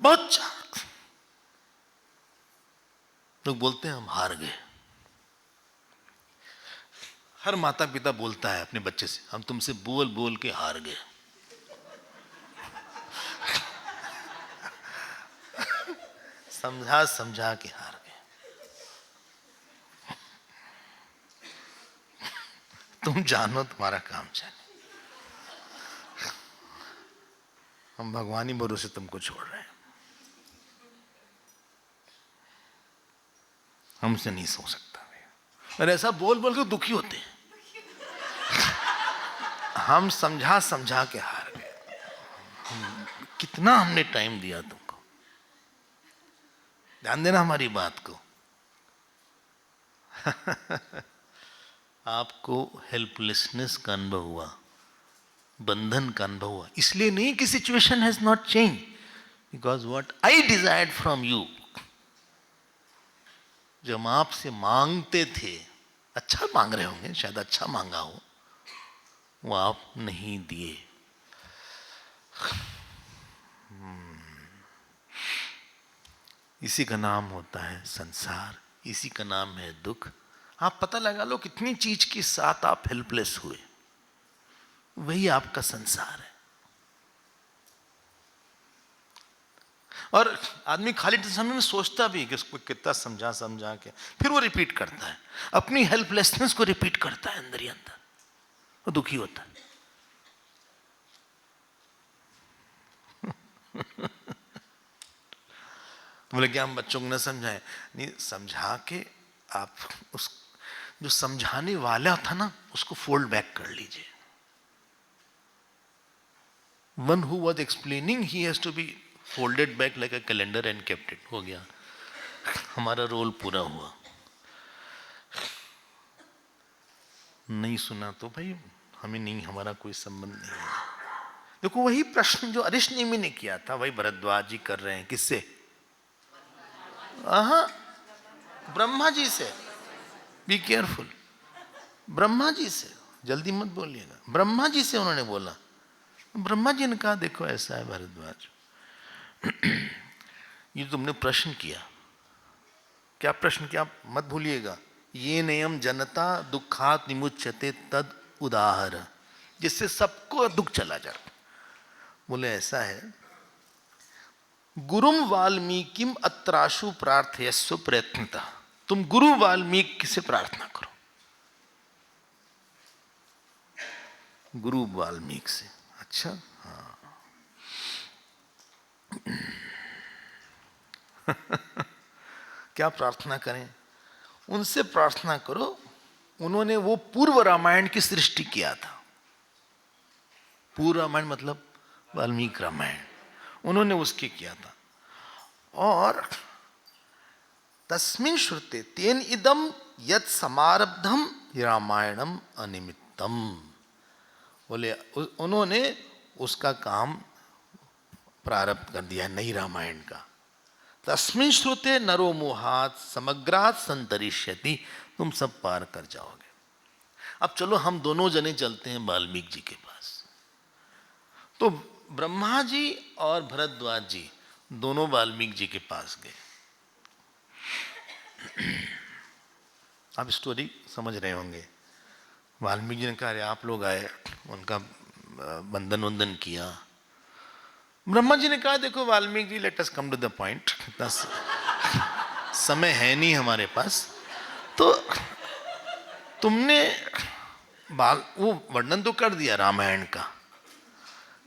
A: बहुत चाह। लोग बोलते हैं हम हार गए। हर माता पिता बोलता है अपने बच्चे से, हम तुमसे बोल बोल के हार गए। समझा समझा के हार गए। तुम जानो तुम्हारा काम जाने, हम भगवानी भरोसे तुमको छोड़ रहे हैं। हमसे नहीं सो सकता। और ऐसा बोल बोल के दुखी होते हैं। हम समझा समझा के हार गए। कितना हमने टाइम दिया तुमको। ध्यान देना हमारी बात को। आपको हेल्पलेसनेस का अनुभव हुआ, बंधन का अनुभव हुआ, इसलिए नहीं कि situation has not change, because what I desired from you, जो हम आपसे मांगते थे, अच्छा मांग रहे होंगे, शायद अच्छा मांगा हो, वो आप नहीं दिए। इसी का नाम होता है संसार, इसी का नाम है दुख। आप पता लगा लो कितनी चीज के साथ आप हेल्पलेस हुए, वही आपका संसार है। और आदमी खाली समय में सोचता भी कि उसको कितना समझा समझा के, फिर वो रिपीट करता है, अपनी हेल्पलेसनेस को रिपीट करता है अंदर ही अंदर, वो दुखी होता है। बोले कि हम बच्चों को न समझाएं, नहीं समझा के आप उस जो समझाने वाला था ना उसको फोल्ड बैक कर लीजिए। One who was explaining, he has to be folded back like a calendar and kept it। हो गया, हमारा रोल पूरा हुआ। नहीं सुना तो भाई हमें नहीं, हमारा कोई संबंध नहीं है। देखो वही प्रश्न जो अरिष्टनेमि ने किया था वही भरद्वाज जी कर रहे हैं। किससे? ब्रह्मा जी से। बी केयरफुल, ब्रह्मा जी से, जल्दी मत बोलिएगा। ब्रह्मा जी से उन्होंने बोला। ब्रह्मा जी ने कहा देखो ऐसा है भरद्वाज, ये तुमने प्रश्न किया, क्या प्रश्न किया मत भूलिएगा, ये नियम जनता दुखात निमुच्यते तद उदाहर, जिससे सबको दुख चला जाए। बोले ऐसा है, गुरुम वाल्मीकिम अत्राशु प्रार्थयस्व प्रयत्नता, तुम गुरु वाल्मीकि से प्रार्थना करो। गुरु वाल्मीकि से, अच्छा हाँ। क्या प्रार्थना करें? उनसे प्रार्थना करो, उन्होंने वो पूर्व रामायण की सृष्टि किया था। पूर्व रामायण मतलब वाल्मीकि रामायण, उन्होंने उसके किया था। और तस्मिन् श्रुते तेन इदम यत् समारब्धम रामायणम अनिमित्तम, बोले उन्होंने उसका काम प्रारब्ध कर दिया नई रामायण का। तस्मिन् श्रुते नरो मोहात् समग्रात् संतरिष्यति, तुम सब पार कर जाओगे। अब चलो हम दोनों जने चलते हैं वाल्मीकि जी के पास। तो ब्रह्मा जी और भरद्वाज जी दोनों वाल्मीकि जी के पास गए। आप स्टोरी समझ रहे होंगे। वाल्मीकि जी ने कहा अरे आप लोग आए, उनका बंधन वंदन किया। ब्रह्मा जी ने कहा देखो Valmiki ji, let us come to the point, इतना समय है नहीं हमारे पास। तो तुमने वो वर्णन तो कर दिया रामायण का,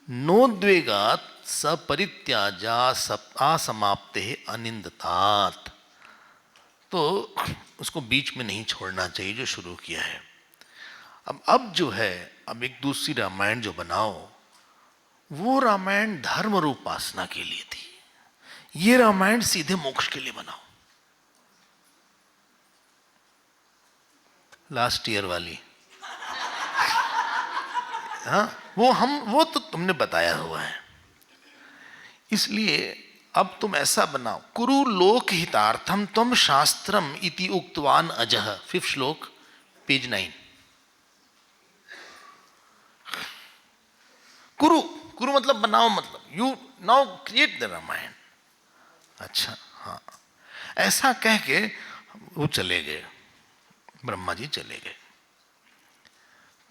A: नोद्वेगात् सपरित्याजा असमाप्ते अनिंदतात, तो उसको बीच में नहीं छोड़ना चाहिए जो शुरू किया है। अब जो है, अब एक दूसरी रामायण जो बनाओ, वो रामायण धर्म और उपासना के लिए थी, ये रामायण सीधे मोक्ष के लिए बनाओ। लास्ट ईयर वाली, हाँ वो तो तुमने बताया हुआ है। इसलिए अब तुम ऐसा बनाओ, कुरु लोक हितार्थम तुम शास्त्रम इति उक्तवान अजह, 5th श्लोक पेज 9। कुरु, कुरु मतलब बनाओ, मतलब you now create the Ramayana. अच्छा हाँ, ऐसा कह के वो चले गए, ब्रह्मा जी चले गए।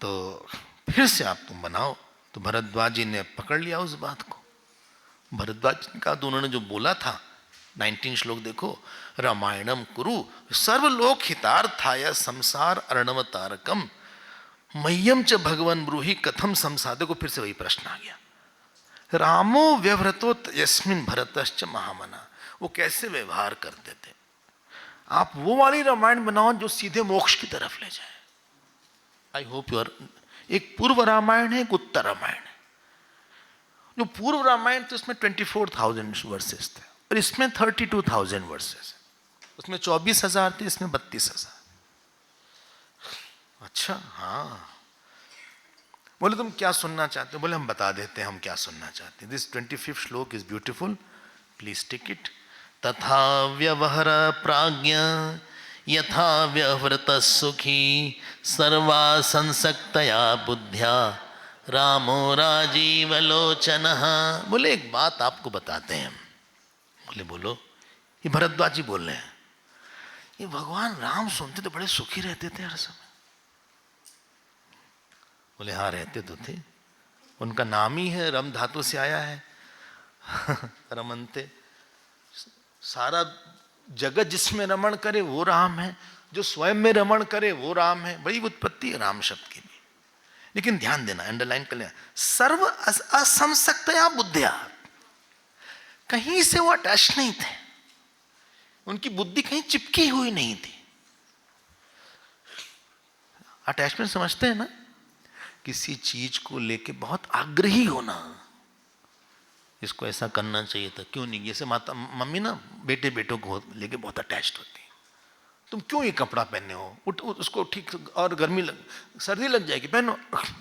A: तो फिर से आप तुम बनाओ। तो भरद्वाज जी ने पकड़ लिया उस बात को। भरद्वाज का तो उन्होंने जो बोला था, 19 श्लोक देखो, रामायणम कुरु सर्वलोक हितार्थाय संसार अर्णव तारकम मह्यम च भगवन ब्रूहि कथम संसादे को। फिर से वही प्रश्न आ गया, रामो व्यवहृतो यस्मिन् भरतश्च महामना, वो कैसे व्यवहार करते थे। आप वो वाली रामायण बनाओ जो सीधे मोक्ष की तरफ ले जाए। I hope you are. एक पूर्व रामायण है, एक उत्तर रामायण है। जो पूर्व रामायण तो इसमें 24,000 वर्सेस थे, और इसमें 32,000 वर्सेस। उसमें 24,000 थे, इसमें 32,000। अच्छा हाँ। बोले तुम क्या सुनना चाहते हो? बोले हम बता देते हैं हम क्या सुनना चाहते हैं। This 25th shloka is beautiful, please take it. तथा व्यवहर प्राज्ञ यथा व्यवृत सुखी सर्वा संसक्तया बुद्ध्या रामो राजीव लोचनः। बोले एक बात आपको बताते हैं। बोले बोलो। ये भरद्वाज जी बोल रहे हैं। ये भगवान राम सुनते तो बड़े सुखी रहते थे हर समय। बोले हाँ रहते तो थे, उनका नाम ही है, रम धातु से आया है रमनते। सारा जगत जिसमें रमण करे वो राम है, जो स्वयं में रमण करे वो राम है। बड़ी उत्पत्ति है राम शब्द की भी। लेकिन ध्यान देना, अंडरलाइन कर लेना, सर्व असंसक्तया बुद्धिया, कहीं से वो अटैच नहीं थे, उनकी बुद्धि कहीं चिपकी हुई नहीं थी। अटैचमेंट समझते हैं ना, किसी चीज को लेके बहुत आग्रही होना, इसको ऐसा करना चाहिए था, क्यों नहीं। जैसे माता मम्मी ना बेटे बेटों को लेके बहुत अटैच्ड होती है। तुम क्यों ये कपड़ा पहने हो, उठ उसको ठीक, और गर्मी सर्दी लग जाएगी, पहनो,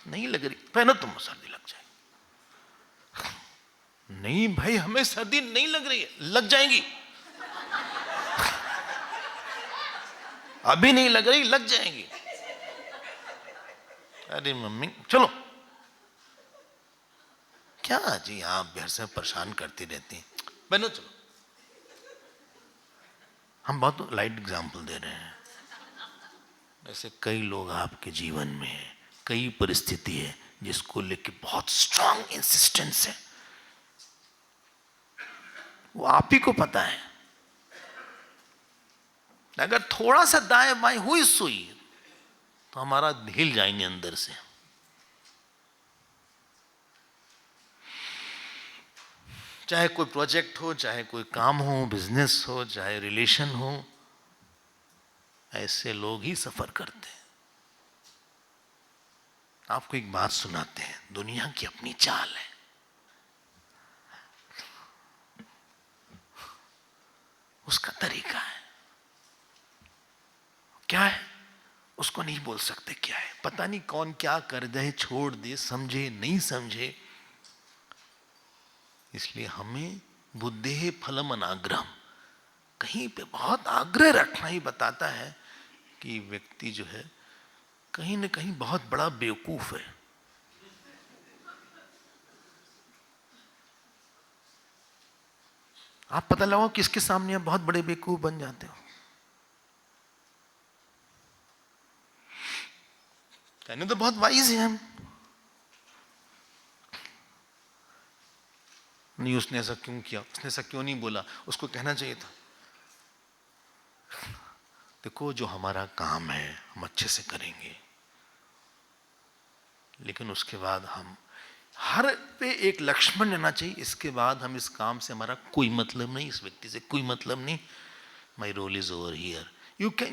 A: नहीं लग रही, पहनो, तुम सर्दी लग जाएगी। नहीं भाई हमें सर्दी नहीं लग रही है, लग जाएगी, अभी नहीं लग रही, लग जाएगी। अरे मम्मी चलो, क्या जी आप घर से परेशान करती रहती हैं, बनो चलो। हम बहुत लाइट एग्जाम्पल दे रहे हैं, ऐसे कई लोग आपके जीवन में है, कई परिस्थिति है जिसको लेके बहुत स्ट्रांग इंसिस्टेंस है, वो आप ही को पता है। अगर थोड़ा सा दाएं बाएं हुई सुई तो हमारा हिल जाएंगे अंदर से। चाहे कोई प्रोजेक्ट हो, चाहे कोई काम हो, बिजनेस हो, चाहे रिलेशन हो, ऐसे लोग ही सफर करते हैं। आपको एक बात सुनाते हैं, दुनिया की अपनी चाल है। उसका तरीका है, क्या है उसको नहीं बोल सकते क्या है। पता नहीं कौन क्या कर दे, छोड़ दे, समझे नहीं समझे। इसलिए हमें बुद्धे फलम अनाग्रह, कहीं पे बहुत आग्रह रखना ही बताता है कि व्यक्ति जो है कहीं न कहीं बहुत बड़ा बेवकूफ है। आप पता लगाओ किसके सामने आप बहुत बड़े बेवकूफ बन जाते हो। कहने तो बहुत वाइज है हम, नहीं उसने ऐसा क्यों किया, उसने ऐसा क्यों नहीं बोला, उसको कहना चाहिए था। देखो जो हमारा काम है हम अच्छे से करेंगे, लेकिन उसके बाद हम हर पे एक लक्ष्मण लेना चाहिए। इसके बाद हम इस काम से हमारा कोई मतलब नहीं, इस व्यक्ति से कोई मतलब नहीं, my role is over here.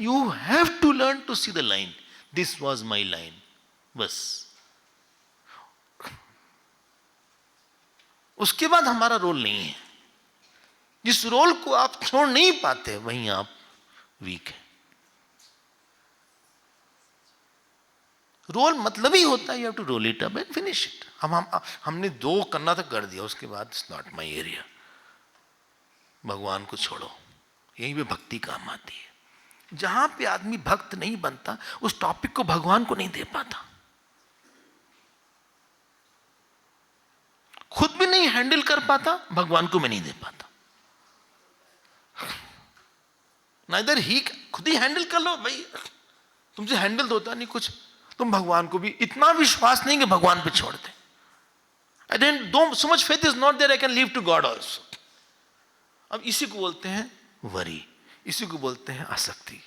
A: You have to learn to see the line, this was my line, बस। उसके बाद हमारा रोल नहीं है। जिस रोल को आप छोड़ नहीं पाते वहीं आप वीक है। रोल मतलब ही होता है, you have to roll it up and finish it. हमने दो करना था, कर दिया, उसके बाद इट्स नॉट माई एरिया। भगवान को छोड़ो, यहीं पे भक्ति काम आती है। जहां पे आदमी भक्त नहीं बनता उस टॉपिक को भगवान को नहीं दे पाता, खुद भी नहीं हैंडल कर पाता, भगवान को मैं नहीं दे पाता। ना इधर ही खुद ही हैंडल कर लो भाई, तुमसे हैंडल तो होता नहीं कुछ। तुम भगवान को भी इतना विश्वास नहीं कि भगवान पे छोड़ दे। I don't so much faith is not there I can leave to God also. अब इसी को बोलते हैं वरी, इसी को बोलते हैं आसक्ति।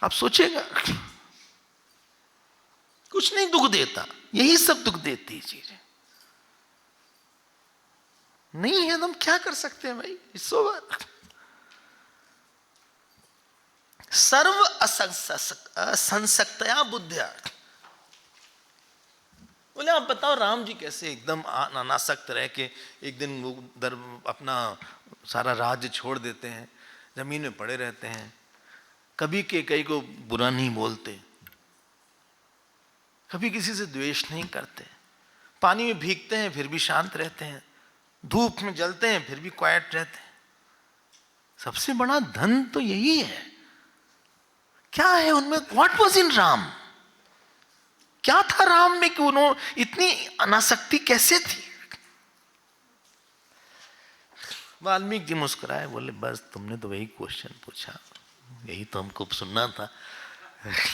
A: आप सोचिएगा, कुछ नहीं दुख देता, यही सब दुख देती चीजें। नहीं है तो हम क्या कर सकते हैं भाई, इट्स ओवर। सर्व असंसक्तया बुद्धिया। बोले आप बताओ राम जी कैसे एकदम अनासक्त रह के एक दिन वो अपना सारा राज्य छोड़ देते हैं, जमीन में पड़े रहते हैं, कभी के कई को बुरा नहीं बोलते, कभी किसी से द्वेष नहीं करते, पानी में भीगते हैं फिर भी शांत रहते हैं, धूप में जलते हैं फिर भी क्वाइट रहते हैं। सबसे बड़ा धन तो यही है। क्या है उनमें? What was in Ram? क्या था राम में कि उन्होंने इतनी अनासक्ति कैसे थी? वाल्मीकि जी मुस्कुराए, बोले बस तुमने तो वही क्वेश्चन पूछा, यही तो हमको सुनना था,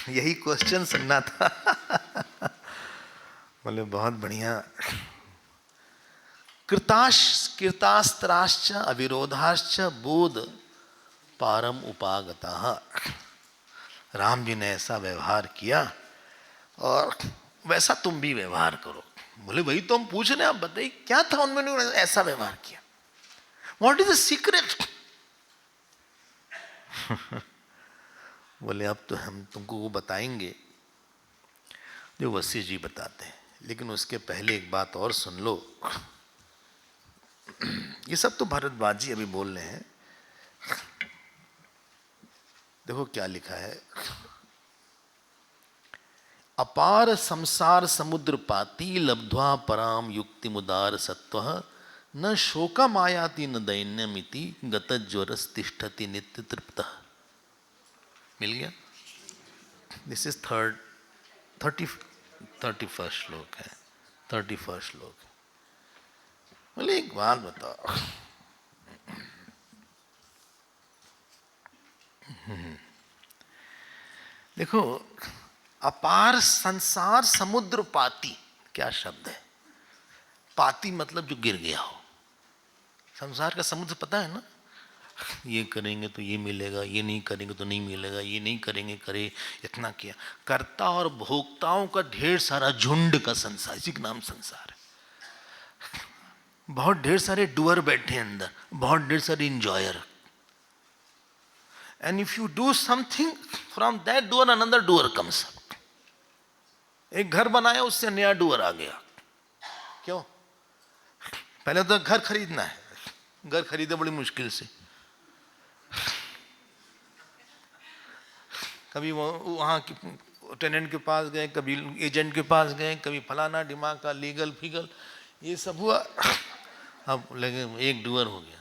A: यही क्वेश्चन सुनना था। बोले बहुत बढ़िया। कृतास्त्राश्च अविरोधाश्च बोध पारम उपागतः। राम जी ने ऐसा व्यवहार किया और वैसा तुम भी व्यवहार करो। बोले वही तो हम पूछ रहे हैं, आप बताइए क्या था उनमें ऐसा व्यवहार किया? What is the secret? बोले अब तो हम तुमको वो बताएंगे जो वशिष्ठ जी बताते हैं, लेकिन उसके पहले एक बात और सुन लो। ये सब तो भारद्वाज जी अभी बोल रहे हैं। देखो क्या लिखा है। अपार संसार समुद्र पाती लब्ध्वा पराम युक्ति मुदार सत्व न शोकम आयाति न दैन्यमिति गतज्वरस तिष्ठति नित्य तृप्त। मिल गया? दिस इज 31st श्लोक है। 31st श्लोक। बोले एक बात बताओ, देखो अपार संसार समुद्र पाती, क्या शब्द है? पाती मतलब जो गिर गया हो। संसार का समुद्र पता है ना, ये करेंगे तो ये मिलेगा, ये नहीं करेंगे तो नहीं मिलेगा, ये नहीं करेंगे करे, इतना किया। कर्ता और भोक्ताओं का ढेर सारा झुंड का संसार, इसी का नाम संसार है। बहुत ढेर सारे डूअर बैठे हैं अंदर, बहुत ढेर सारे enjoyer. And if you do something from that doer another doer comes up. एक घर बनाया, उससे नया डूअर आ गया। क्यों? पहले तो घर खरीदना है, घर खरीदे बड़ी मुश्किल से। कभी वहाँ टेनेंट के पास गए, कभी एजेंट के पास गए, कभी फलाना दिमाग का लीगल फिगल, ये सब हुआ। अब लगे एक डूअर हो गया।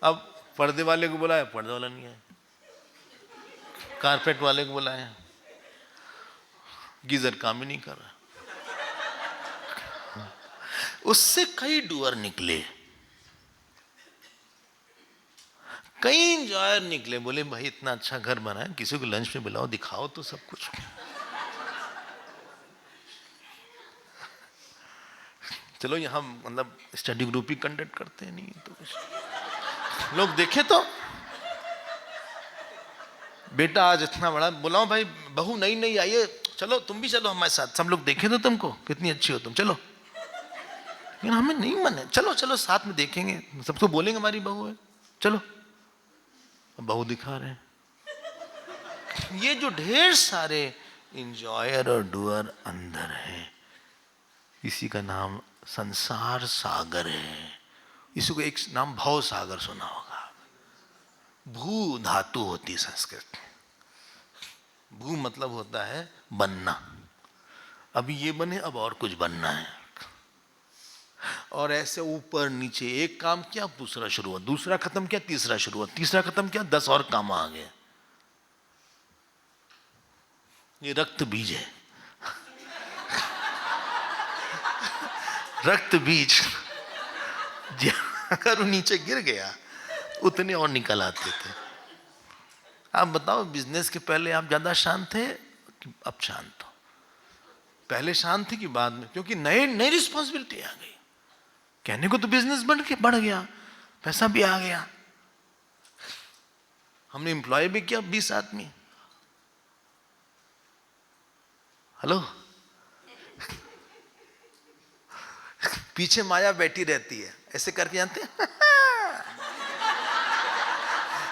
A: अब पर्दे वाले को बुलाया, पर्दे वाला नहीं आया। कारपेट वाले को बुलाया, गीजर काम ही नहीं कर रहा। उससे कई डूअर निकले, कई इंजॉयर निकले। बोले भाई इतना अच्छा घर बना है, किसी को लंच पे बुलाओ, दिखाओ तो सब कुछ। चलो यहाँ मतलब स्टडी ग्रुप ही कंडक्ट करते हैं, नहीं तो कुछ लोग देखे तो बेटा आज इतना बड़ा, बुलाओ भाई बहू नई नई आई है, चलो तुम भी चलो हमारे साथ, सब लोग देखे तो तुमको कितनी अच्छी हो तुम, चलो। लेकिन हमें नहीं मन है, चलो चलो साथ में देखेंगे, सबको बोलेंगे हमारी बहू है, चलो। बहू दिखा रहे हैं। ये जो ढेर सारे इंजॉयर और डूअर अंदर है, इसी का नाम संसार सागर है। इसी को एक नाम भव सागर सुना होगा। भू धातु होती संस्कृत। भू मतलब होता है बनना। अभी ये बने, अब और कुछ बनना है। और ऐसे ऊपर नीचे, एक काम किया दूसरा शुरू हुआ, दूसरा खत्म किया तीसरा शुरू हुआ, तीसरा खत्म किया 10 और काम आ गए। ये रक्त बीज है। रक्त बीज अगर वो नीचे गिर गया उतने और निकल आते थे। आप बताओ बिजनेस के पहले आप ज्यादा शांत थे कि अब शांत हो? पहले शांत थे कि बाद में? क्योंकि नई नई रिस्पॉन्सिबिलिटी आ गई। कहने को तो बिजनेस बढ़ गया, पैसा भी आ गया, हमने एम्प्लॉय भी किया 20 आदमी। हेलो। पीछे माया बैठी रहती है, ऐसे करके जानते हैं?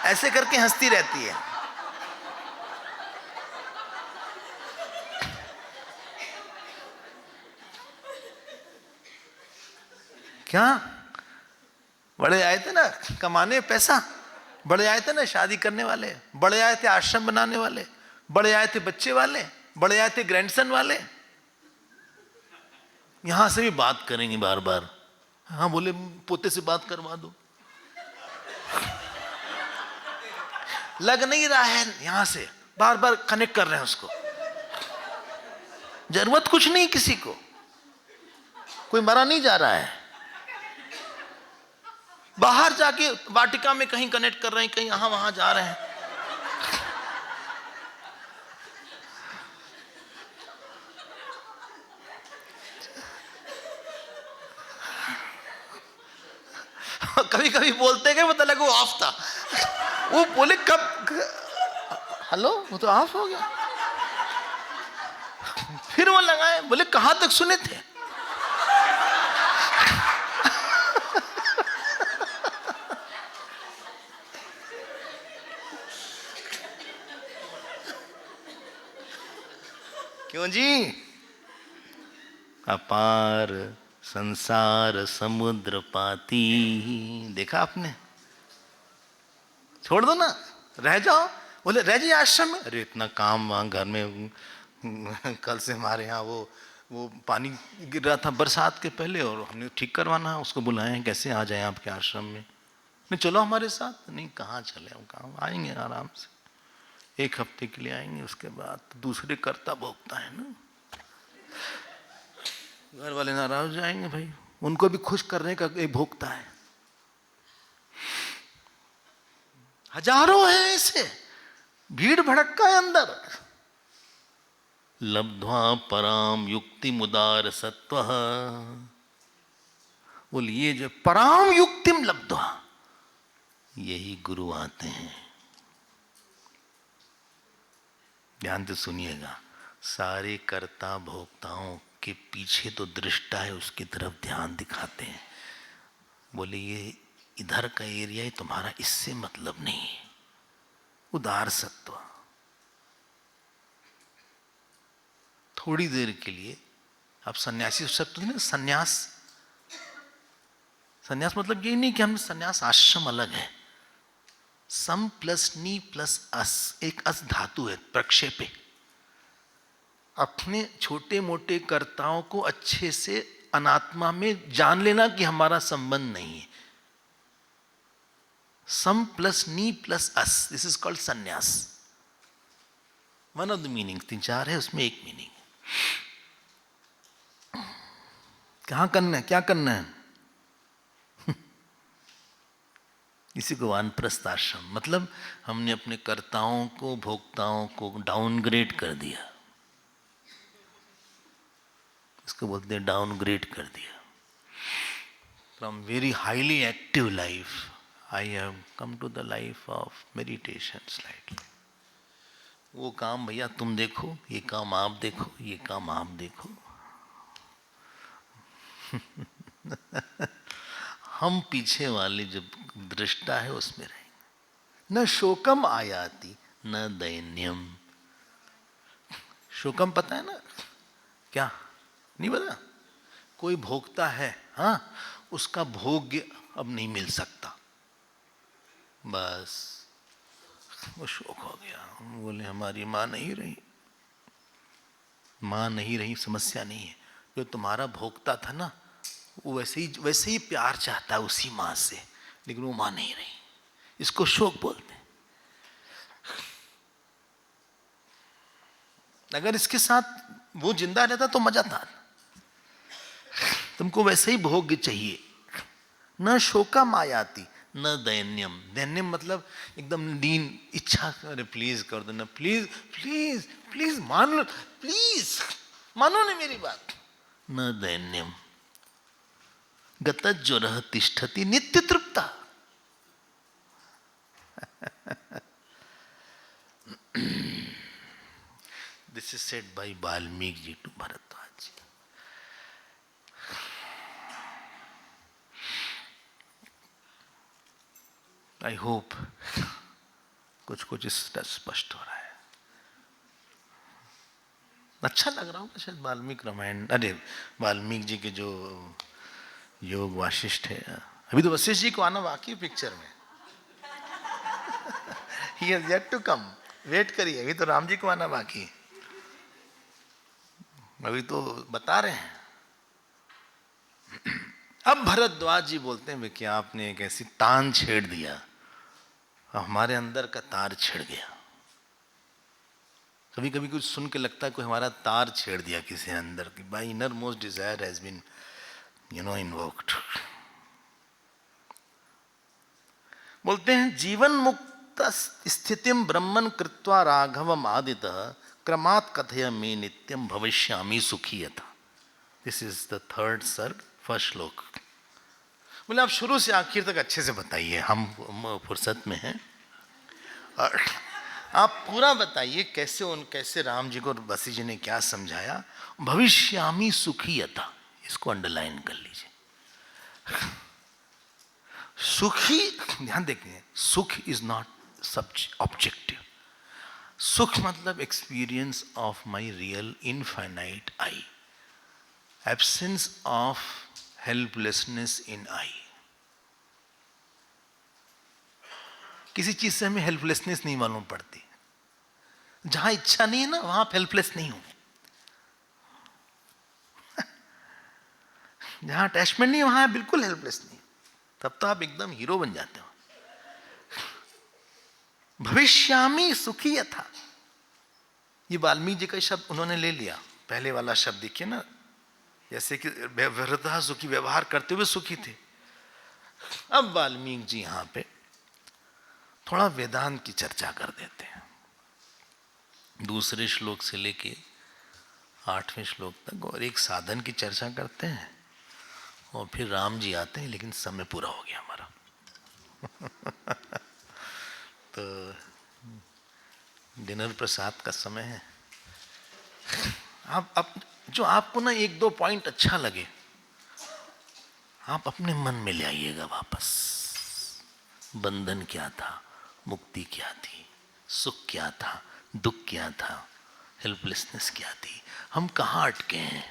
A: ऐसे करके हंसती रहती है। क्या बड़े आए थे ना कमाने पैसा, बड़े आए थे ना शादी करने वाले, बड़े आए थे आश्रम बनाने वाले, बड़े आए थे बच्चे वाले, बड़े आए थे ग्रैंडसन वाले। यहां से भी बात करेंगे बार बार, हाँ, बोले पोते से बात करवा दो। लग नहीं रहा है, यहां से बार बार कनेक्ट कर रहे हैं उसको। जरूरत कुछ नहीं किसी को, कोई मरा नहीं जा रहा है। बाहर जाके वाटिका में कहीं कनेक्ट कर रहे हैं, कहीं यहां वहां जा रहे हैं। कभी कभी बोलते गए, पता लगा वो ऑफ था। वो बोले कब, हेलो, वो तो ऑफ हो गया। फिर वो लगाए, बोले कहां तक सुने थे? क्यों जी? अपार संसार समुद्र पाती, देखा आपने? छोड़ दो ना, रह जाओ। बोले रह जाइए आश्रम में। अरे इतना काम वहाँ घर में, कल से हमारे यहाँ वो पानी गिर रहा था बरसात के पहले, और हमने ठीक करवाना है, उसको बुलाए हैं, कैसे आ जाए आपके आश्रम में? नहीं चलो हमारे साथ। नहीं, कहाँ चले हम, कहाँ आएंगे, आराम से 1 हफ्ते के लिए आएंगे, उसके बाद दूसरे कर्ता भोगता है ना। घर वाले नाराज हो जाएंगे भाई, उनको भी खुश करने का एक भोगता है। हजारों हैं ऐसे, भीड़ भड़क्का है अंदर। लब्ध्वा पराम युक्ति मुदार सत्व, बोलिए जो पराम युक्तिम लब्ध्वा, यही गुरु आते हैं। ध्यान से सुनिएगा, सारे कर्ता भोक्ताओं के पीछे तो दृष्टा है, उसकी तरफ ध्यान दिखाते हैं। बोले ये इधर का एरिया है तुम्हारा, इससे मतलब नहीं है। उदार सत्व, थोड़ी देर के लिए आप सन्यासी शब्द ना, सन्यास, सन्यास मतलब यही नहीं कि हम सन्यास आश्रम अलग है। सम प्लस नी प्लस अस, एक अस धातु है प्रक्षेपे। अपने छोटे मोटे कर्ताओं को अच्छे से अनात्मा में जान लेना कि हमारा संबंध नहीं है। सम प्लस नी प्लस अस, this is called sannyas. One of the meaning, 3-4 है, उसमें एक मीनिंग है। कहां करना है, क्या करना है? इसी को वानप्रस्थ आश्रम, मतलब हमने अपने कर्ताओं को भोक्ताओं को डाउनग्रेड कर दिया, इसको बोलते हैं डाउनग्रेड कर दिया। From very highly active life I have come to the life of meditation slightly. वो काम भैया तुम देखो, ये काम आप देखो, ये काम आप देखो। हम पीछे वाले जो दृष्टा है उसमें रहेंगे। न शोकम आयाति न दैन्यम। शोकम पता है ना क्या? नहीं पता? कोई भोगता है, हाँ, उसका भोग्य अब नहीं मिल सकता, बस वो शोक हो गया। बोले हमारी माँ नहीं रही, माँ नहीं रही समस्या नहीं है। जो तुम्हारा भोगता था ना, वो वैसे ही प्यार चाहता है उसी माँ से, लेकिन वो माँ नहीं रही, इसको शोक बोलते हैं। अगर इसके साथ वो जिंदा रहता तो मजा था। तुमको वैसे ही भोग्य चाहिए। न शोकम आयाति न दैन्यम। दैन्यम मतलब एकदम दीन, इच्छा, अरे प्लीज कर दो ना, प्लीज प्लीज प्लीज मान लो, प्लीज मानो ना मेरी बात। न दैन्यम। गतज्ज्वरः तिष्ठति नित्य तृप्ता। This is said by Valmiki ji to Bharadwaj ji. I hope कुछ कुछ स्पष्ट हो रहा है। अच्छा लग रहा होगा शायद वाल्मीकि रामायण, अरे वाल्मीकि जी के जो योग वाशिष्ठ है। अभी तो वशिष्ठ जी को आना बाकी पिक्चर में। He has yet to come. Wait करिए, अभी तो राम जी को आना बाकी, अभी तो बता रहे हैं। अब भरद्वाज जी बोलते हैं कि आपने एक ऐसी तान छेड़ दिया, हमारे अंदर का तार छिड़ गया। कभी कभी कुछ सुन के लगता है कोई हमारा तार छेड़ दिया किसी अंदर की, by innermost desire has been invoked. बोलते हैं जीवन मुक्त स्थितिम ब्रह्मन कृत्वा राघवम आदितः क्रमात् कथय मे नित्यम भविष्यामि सुखी यथा। दिस इज द थर्ड सर्ग, फर्स्ट श्लोक। बोले आप शुरू से आखिर तक अच्छे से बताइए, हम फुर्सत में हैं, और आप पूरा बताइए कैसे राम जी को वशिष्ठ जी ने क्या समझाया। भविष्यामि सुखी यथा, इसको अंडरलाइन कर लीजिए। सुखी, ध्यान देखिए, सुख इज नॉट ऑब्जेक्टिव। सुख मतलब experience of my real infinite I, absence of helplessness in I. किसी चीज से हमें हेल्पलेसनेस नहीं मालूम पड़ती। जहां इच्छा नहीं है ना, वहां आप हेल्पलेस नहीं हो। जहां अटैचमेंट नहीं है वहां बिल्कुल हेल्पलेस नहीं, तब तो आप एकदम हीरो बन जाते हो। भविष्यामि सुखी यथा, ये वाल्मीकि जी का शब्द उन्होंने ले लिया। पहले वाला शब्द देखिए ना, जैसे कि वृद्धा सुखी, व्यवहार करते हुए सुखी थे। अब वाल्मीकि जी यहां पे थोड़ा वेदांत की चर्चा कर देते हैं। दूसरे श्लोक से लेके 8वें श्लोक तक, और एक साधन की चर्चा करते हैं, और फिर राम जी आते हैं, लेकिन समय पूरा हो गया हमारा। तो डिनर प्रसाद का समय है। आप जो आपको ना 1-2 पॉइंट अच्छा लगे, आप अपने मन में ले आइएगा वापस। बंधन क्या था, मुक्ति क्या थी, सुख क्या था, दुख क्या था, हेल्पलेसनेस क्या थी, हम कहाँ अटके हैं।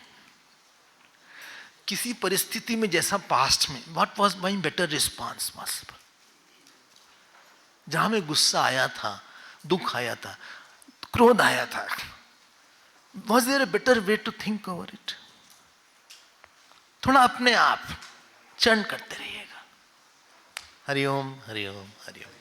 A: किसी परिस्थिति में जैसा पास्ट में, what was my better response possible. जहां में गुस्सा आया था, दुख आया था, क्रोध आया था, was there a better way to think over it. थोड़ा अपने आप चर्न करते रहिएगा। हरिओम हरिओम हरिओम।